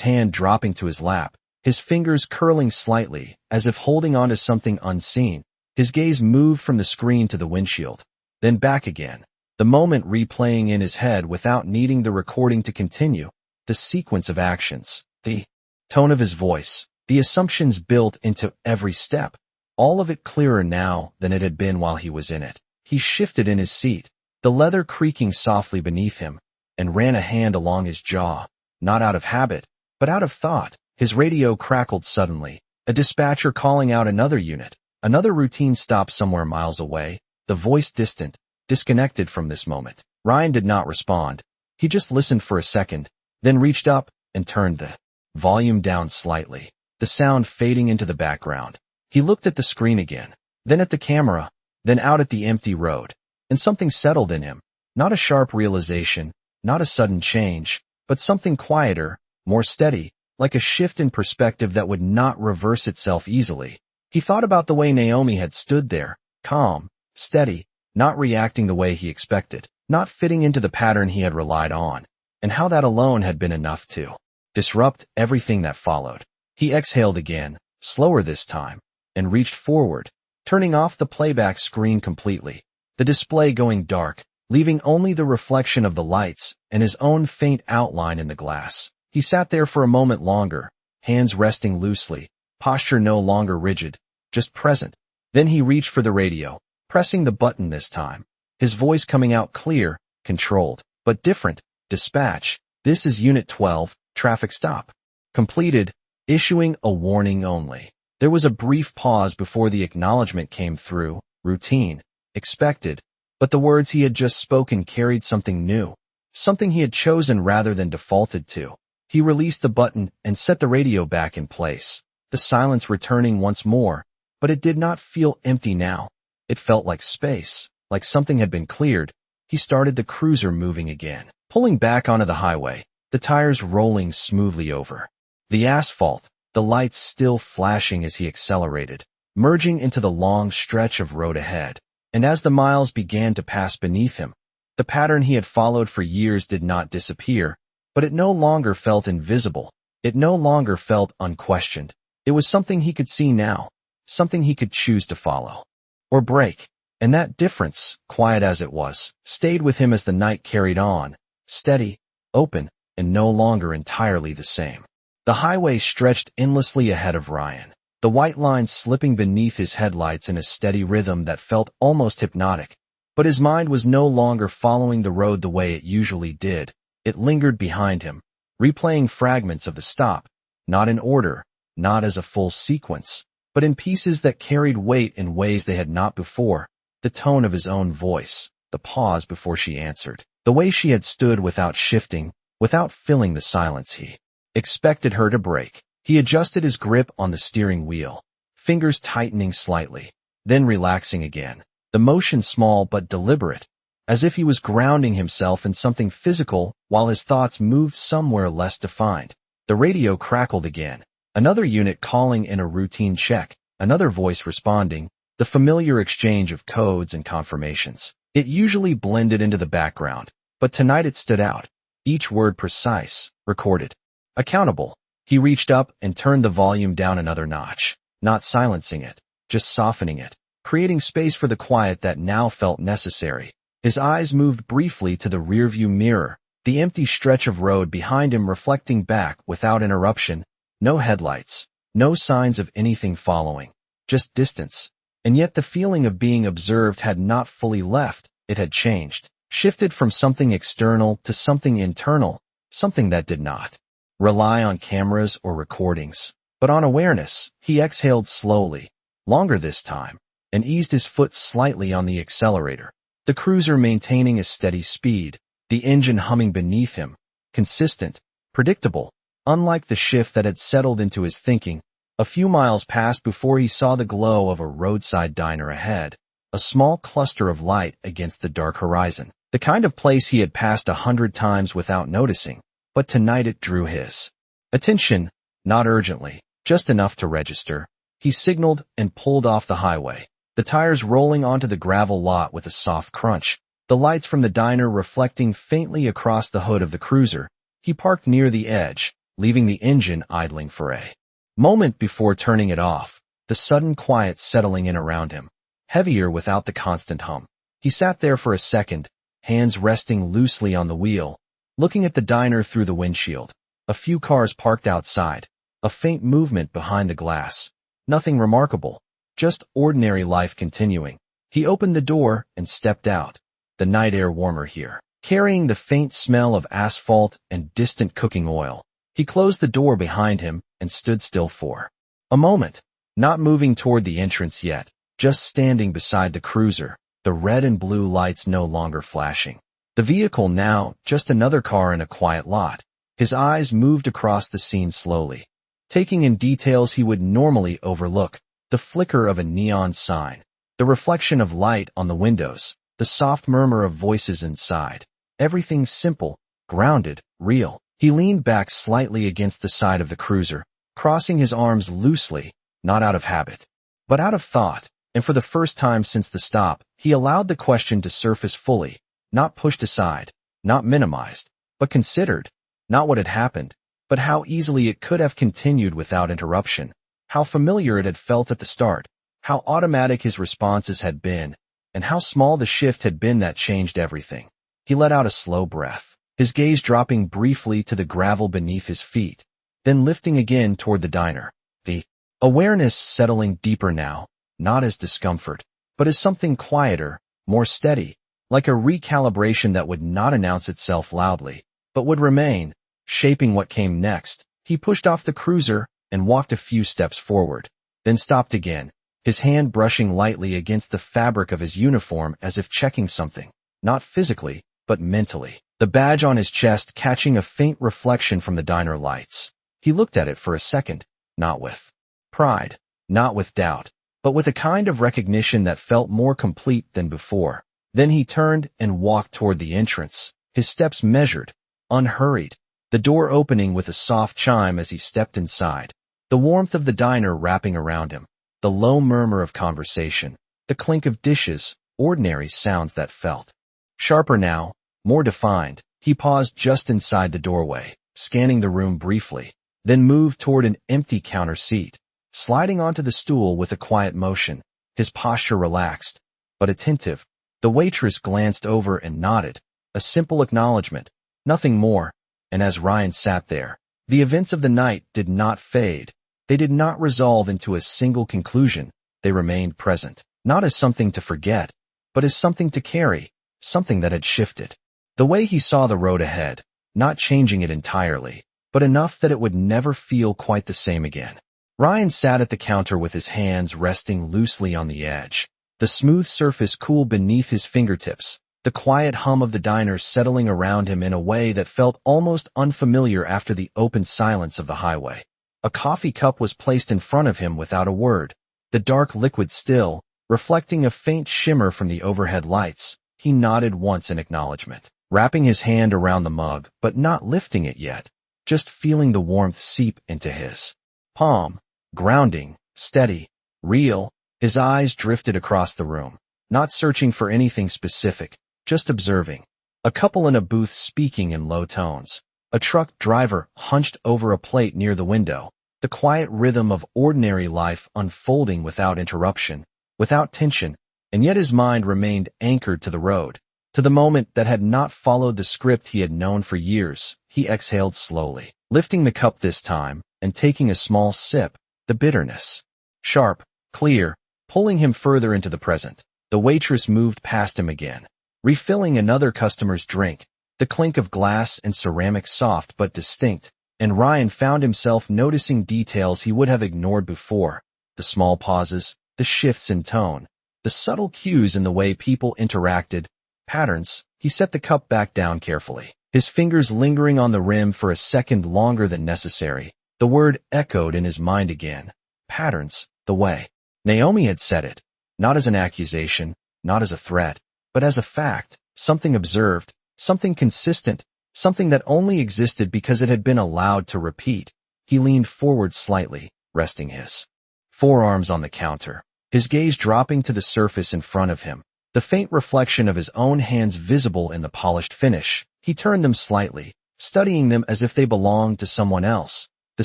hand dropping to his lap, his fingers curling slightly, as if holding onto something unseen. His gaze moved from the screen to the windshield, then back again, the moment replaying in his head without needing the recording to continue, the sequence of actions, the tone of his voice, the assumptions built into every step, all of it clearer now than it had been while he was in it. He shifted in his seat, the leather creaking softly beneath him, and ran a hand along his jaw, not out of habit, but out of thought. His radio crackled suddenly, a dispatcher calling out another unit, another routine stop somewhere miles away, the voice distant, disconnected from this moment. Ryan did not respond. He just listened for a second, then reached up and turned the volume down slightly, the sound fading into the background. He looked at the screen again, then at the camera, then out at the empty road, and something settled in him. Not a sharp realization, not a sudden change, but something quieter, more steady, like a shift in perspective that would not reverse itself easily. He thought about the way Naomi had stood there, calm, steady, not reacting the way he expected, not fitting into the pattern he had relied on, and how that alone had been enough to disrupt everything that followed. He exhaled again, slower this time, and reached forward, turning off the playback screen completely, the display going dark, leaving only the reflection of the lights and his own faint outline in the glass. He sat there for a moment longer, hands resting loosely, posture no longer rigid, just present. Then he reached for the radio, pressing the button this time, his voice coming out clear, controlled, but different. Dispatch, this is Unit 12, traffic stop. Completed, issuing a warning only. There was a brief pause before the acknowledgement came through, routine, expected, but the words he had just spoken carried something new, something he had chosen rather than defaulted to. He released the button and set the radio back in place, the silence returning once more, but it did not feel empty now. It felt like space, like something had been cleared. He started the cruiser moving again, pulling back onto the highway, the tires rolling smoothly over the asphalt, the lights still flashing as he accelerated, merging into the long stretch of road ahead. And as the miles began to pass beneath him, the pattern he had followed for years did not disappear, but it no longer felt invisible. It no longer felt unquestioned. It was something he could see now, something he could choose to follow or break. And that difference, quiet as it was, stayed with him as the night carried on, steady, open, and no longer entirely the same. The highway stretched endlessly ahead of Ryan, the white lines slipping beneath his headlights in a steady rhythm that felt almost hypnotic. But his mind was no longer following the road the way it usually did. It lingered behind him, replaying fragments of the stop, not in order, not as a full sequence, but in pieces that carried weight in ways they had not before. The tone of his own voice, the pause before she answered, the way she had stood without shifting, without filling the silence he expected her to break. He adjusted his grip on the steering wheel, fingers tightening slightly, then relaxing again, the motion small but deliberate, as if he was grounding himself in something physical while his thoughts moved somewhere less defined. The radio crackled again, another unit calling in a routine check, another voice responding, the familiar exchange of codes and confirmations. It usually blended into the background, but tonight it stood out, each word precise, recorded, accountable. He reached up and turned the volume down another notch, not silencing it, just softening it, creating space for the quiet that now felt necessary. His eyes moved briefly to the rearview mirror, the empty stretch of road behind him reflecting back without interruption, no headlights, no signs of anything following, just distance. And yet the feeling of being observed had not fully left. It had changed, shifted from something external to something internal, something that did not rely on cameras or recordings, but on awareness. He exhaled slowly, longer this time, and eased his foot slightly on the accelerator, the cruiser maintaining a steady speed, the engine humming beneath him, consistent, predictable, unlike the shift that had settled into his thinking. A few miles passed before he saw the glow of a roadside diner ahead, a small cluster of light against the dark horizon, the kind of place he had passed 100 times without noticing, but tonight it drew his attention, not urgently, just enough to register. He signaled and pulled off the highway, the tires rolling onto the gravel lot with a soft crunch, the lights from the diner reflecting faintly across the hood of the cruiser. He parked near the edge, leaving the engine idling for a moment before turning it off, the sudden quiet settling in around him, heavier without the constant hum. He sat there for a second, hands resting loosely on the wheel, looking at the diner through the windshield. A few cars parked outside, a faint movement behind the glass. Nothing remarkable, just ordinary life continuing. He opened the door and stepped out. The night air warmer here, carrying the faint smell of asphalt and distant cooking oil. He closed the door behind him and stood still for a moment, not moving toward the entrance yet, just standing beside the cruiser, the red and blue lights no longer flashing. The vehicle now, just another car in a quiet lot. His eyes moved across the scene slowly, taking in details he would normally overlook, the flicker of a neon sign, the reflection of light on the windows, the soft murmur of voices inside. Everything simple, grounded, real. He leaned back slightly against the side of the cruiser, crossing his arms loosely, not out of habit, but out of thought, and for the first time since the stop, he allowed the question to surface fully, not pushed aside, not minimized, but considered. Not what had happened, but how easily it could have continued without interruption, how familiar it had felt at the start, how automatic his responses had been, and how small the shift had been that changed everything. He let out a slow breath, his gaze dropping briefly to the gravel beneath his feet, then lifting again toward the diner, the awareness settling deeper now, not as discomfort, but as something quieter, more steady, like a recalibration that would not announce itself loudly, but would remain, shaping what came next. He pushed off the cruiser and walked a few steps forward, then stopped again, his hand brushing lightly against the fabric of his uniform as if checking something, not physically, but mentally. The badge on his chest catching a faint reflection from the diner lights. He looked at it for a second, not with pride, not with doubt, but with a kind of recognition that felt more complete than before. Then he turned and walked toward the entrance, his steps measured, unhurried, the door opening with a soft chime as he stepped inside, the warmth of the diner wrapping around him, the low murmur of conversation, the clink of dishes, ordinary sounds that felt sharper now, more defined. He paused just inside the doorway, scanning the room briefly, then moved toward an empty counter seat, sliding onto the stool with a quiet motion, his posture relaxed, but attentive. The waitress glanced over and nodded, a simple acknowledgement, nothing more, and as Ryan sat there, the events of the night did not fade. They did not resolve into a single conclusion. They remained present, not as something to forget, but as something to carry, something that had shifted. The way he saw the road ahead, not changing it entirely, but enough that it would never feel quite the same again. Ryan sat at the counter with his hands resting loosely on the edge, the smooth surface cool beneath his fingertips, the quiet hum of the diner settling around him in a way that felt almost unfamiliar after the open silence of the highway. A coffee cup was placed in front of him without a word, the dark liquid still, reflecting a faint shimmer from the overhead lights. He nodded once in acknowledgement, wrapping his hand around the mug, but not lifting it yet, just feeling the warmth seep into his palm, grounding, steady, real. His eyes drifted across the room, not searching for anything specific, just observing. A couple in a booth speaking in low tones. A truck driver hunched over a plate near the window. The quiet rhythm of ordinary life unfolding without interruption, without tension, and yet his mind remained anchored to the road, to the moment that had not followed the script he had known for years. He exhaled slowly, lifting the cup this time, and taking a small sip, the bitterness, sharp, clear, pulling him further into the present. The waitress moved past him again, refilling another customer's drink, the clink of glass and ceramic soft but distinct, and Ryan found himself noticing details he would have ignored before, the small pauses, the shifts in tone, the subtle cues in the way people interacted, patterns. He set the cup back down carefully, his fingers lingering on the rim for a second longer than necessary. The word echoed in his mind again. Patterns, the way Naomi had said it, not as an accusation, not as a threat, but as a fact, something observed, something consistent, something that only existed because it had been allowed to repeat. He leaned forward slightly, resting his forearms on the counter, his gaze dropping to the surface in front of him, the faint reflection of his own hands visible in the polished finish. He turned them slightly, studying them as if they belonged to someone else, the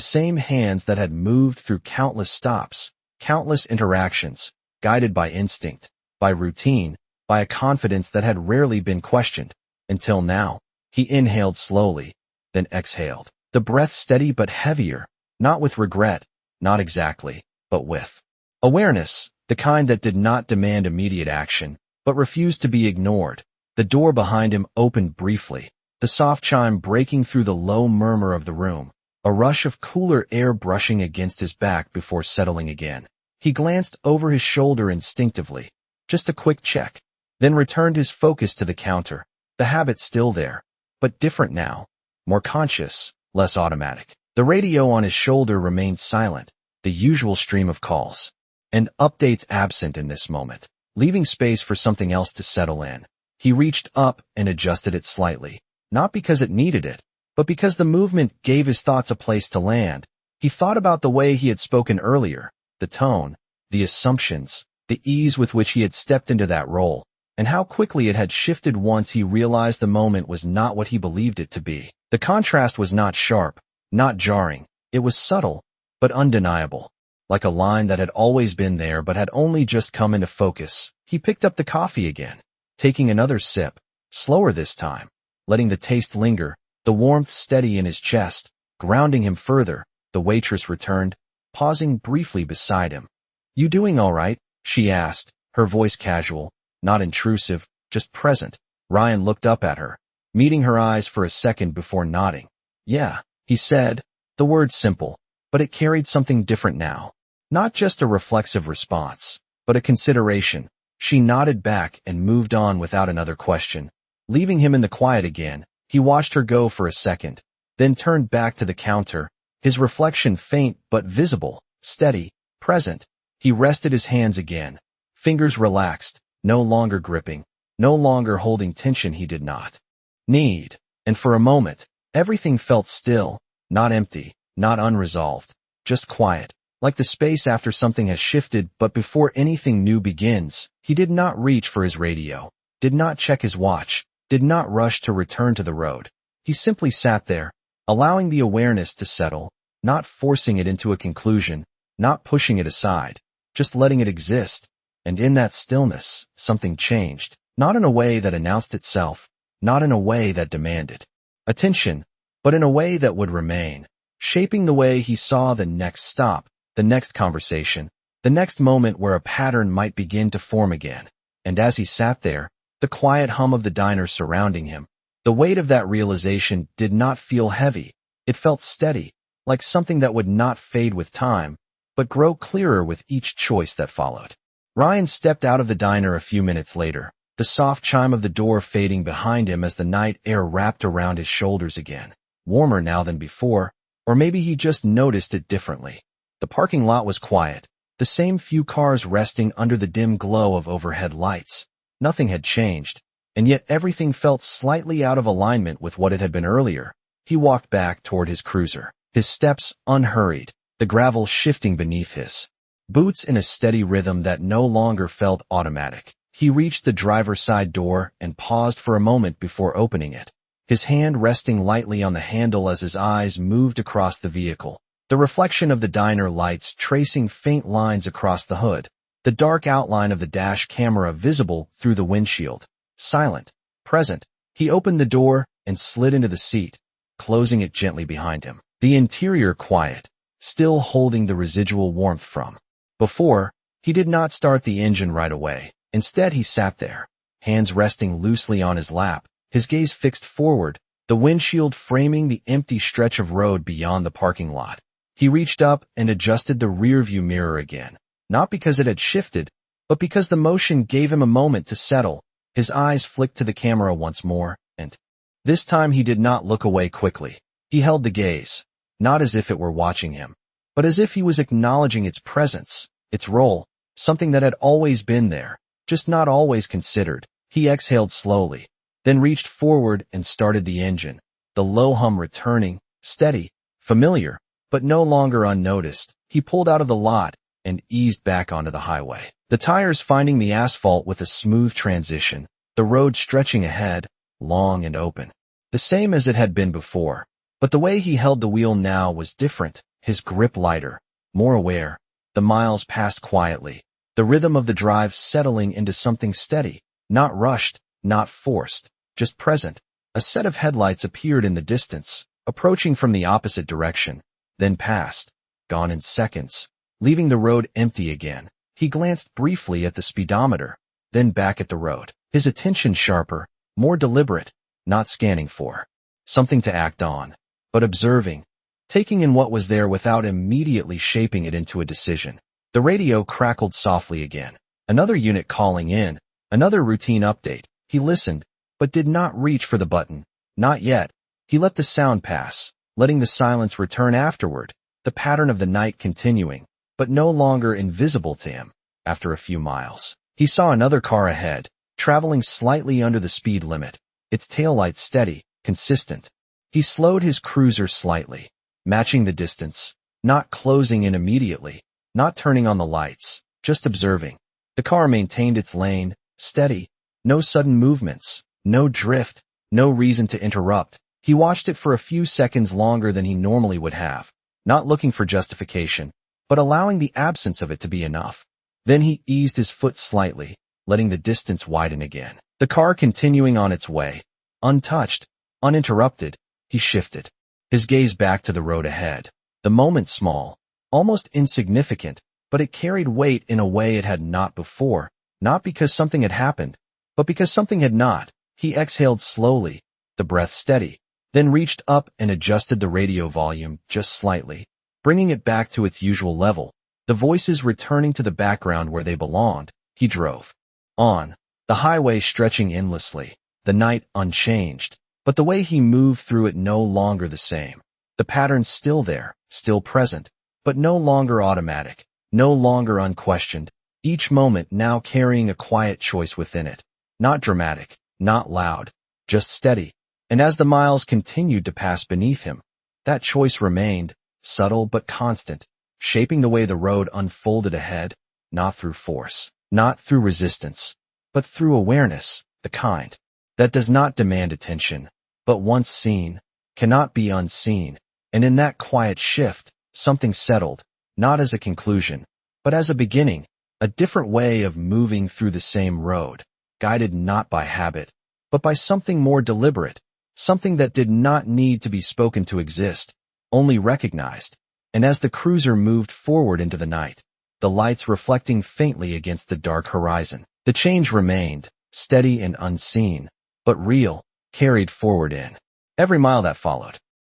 same hands that had moved through countless stops, countless interactions, guided by instinct. by routine, by a confidence that had rarely been questioned. Until now, he inhaled slowly, then exhaled. The breath steady but heavier, not with regret, not exactly, but with awareness, the kind that did not demand immediate action, but refused to be ignored. The door behind him opened briefly, the soft chime breaking through the low murmur of the room, a rush of cooler air brushing against his back before settling again. He glanced over his shoulder instinctively, just a quick check, then returned his focus to the counter, the habit still there, but different now, more conscious, less automatic. The radio on his shoulder remained silent, the usual stream of calls and updates absent in this moment, leaving space for something else to settle in. He reached up and adjusted it slightly, not because it needed it, but because the movement gave his thoughts a place to land. He thought about the way he had spoken earlier, the tone, the assumptions, the ease with which he had stepped into that role, and how quickly it had shifted once he realized the moment was not what he believed it to be. The contrast was not sharp, not jarring. It was subtle, but undeniable, like a line that had always been there but had only just come into focus. He picked up the coffee again, taking another sip, slower this time, letting the taste linger, the warmth steady in his chest, grounding him further. The waitress returned, pausing briefly beside him. "You doing all right?" she asked, her voice casual, not intrusive, just present. Ryan looked up at her, meeting her eyes for a second before nodding. "Yeah," he said, the word simple, but it carried something different now. Not just a reflexive response, but a consideration. She nodded back and moved on without another question. Leaving him in the quiet again, he watched her go for a second, then turned back to the counter, his reflection faint but visible, steady, present. He rested his hands again, fingers relaxed, no longer gripping, no longer holding tension he did not need. And for a moment, everything felt still, not empty, not unresolved, just quiet, like the space after something has shifted. But before anything new begins, he did not reach for his radio, did not check his watch, did not rush to return to the road. He simply sat there, allowing the awareness to settle, not forcing it into a conclusion, not pushing it aside, just letting it exist. And in that stillness, something changed, not in a way that announced itself, not in a way that demanded attention, but in a way that would remain, shaping the way he saw the next stop, the next conversation, the next moment where a pattern might begin to form again. And as he sat there, the quiet hum of the diner surrounding him, the weight of that realization did not feel heavy. It felt steady, like something that would not fade with time, but grow clearer with each choice that followed. Ryan stepped out of the diner a few minutes later, the soft chime of the door fading behind him as the night air wrapped around his shoulders again, warmer now than before, or maybe he just noticed it differently. The parking lot was quiet, the same few cars resting under the dim glow of overhead lights. Nothing had changed, and yet everything felt slightly out of alignment with what it had been earlier. He walked back toward his cruiser, his steps unhurried, the gravel shifting beneath his boots in a steady rhythm that no longer felt automatic. He reached the driver's side door and paused for a moment before opening it, his hand resting lightly on the handle as his eyes moved across the vehicle. The reflection of the diner lights tracing faint lines across the hood, the dark outline of the dash camera visible through the windshield. Silent, present, he opened the door and slid into the seat, closing it gently behind him. The interior quiet, still holding the residual warmth from before. He did not start the engine right away. Instead, he sat there, hands resting loosely on his lap, his gaze fixed forward, the windshield framing the empty stretch of road beyond the parking lot. He reached up and adjusted the rearview mirror again, not because it had shifted, but because the motion gave him a moment to settle. His eyes flicked to the camera once more, and this time he did not look away quickly. He held the gaze, not as if it were watching him, but as if he was acknowledging its presence, its role, something that had always been there, just not always considered. He exhaled slowly, then reached forward and started the engine, the low hum returning, steady, familiar, but no longer unnoticed. He pulled out of the lot and eased back onto the highway, the tires finding the asphalt with a smooth transition, the road stretching ahead, long and open, the same as it had been before. But the way he held the wheel now was different, his grip lighter, more aware. The miles passed quietly, the rhythm of the drive settling into something steady, not rushed, not forced, just present. A set of headlights appeared in the distance, approaching from the opposite direction, then passed, gone in seconds, leaving the road empty again. He glanced briefly at the speedometer, then back at the road, his attention sharper, more deliberate, not scanning for something to act on, but observing, taking in what was there without immediately shaping it into a decision. The radio crackled softly again. Another unit calling in, another routine update. He listened, but did not reach for the button. Not yet. He let the sound pass, letting the silence return afterward, the pattern of the night continuing, but no longer invisible to him. After a few miles, he saw another car ahead, traveling slightly under the speed limit, its taillights steady, consistent. He slowed his cruiser slightly, matching the distance, not closing in immediately, not turning on the lights, just observing. The car maintained its lane, steady, no sudden movements, no drift, no reason to interrupt. He watched it for a few seconds longer than he normally would have, not looking for justification, but allowing the absence of it to be enough. Then he eased his foot slightly, letting the distance widen again. The car continuing on its way, untouched, uninterrupted, he shifted, his gaze back to the road ahead. The moment small, almost insignificant, but it carried weight in a way it had not before, not because something had happened, but because something had not. He exhaled slowly, the breath steady, then reached up and adjusted the radio volume just slightly, bringing it back to its usual level, the voices returning to the background where they belonged. He drove on, the highway stretching endlessly, the night unchanged, but the way he moved through it no longer the same. The pattern still there, still present, but no longer automatic, no longer unquestioned, each moment now carrying a quiet choice within it. Not dramatic, not loud, just steady. And as the miles continued to pass beneath him, that choice remained, subtle but constant, shaping the way the road unfolded ahead, not through force, not through resistance, but through awareness, the kind that does not demand attention, but once seen, cannot be unseen. And in that quiet shift, something settled, not as a conclusion, but as a beginning, a different way of moving through the same road, guided not by habit, but by something more deliberate, something that did not need to be spoken to exist, only recognized. And as the cruiser moved forward into the night, the lights reflecting faintly against the dark horizon, the change remained, steady and unseen, but real, carried forward in every mile that followed.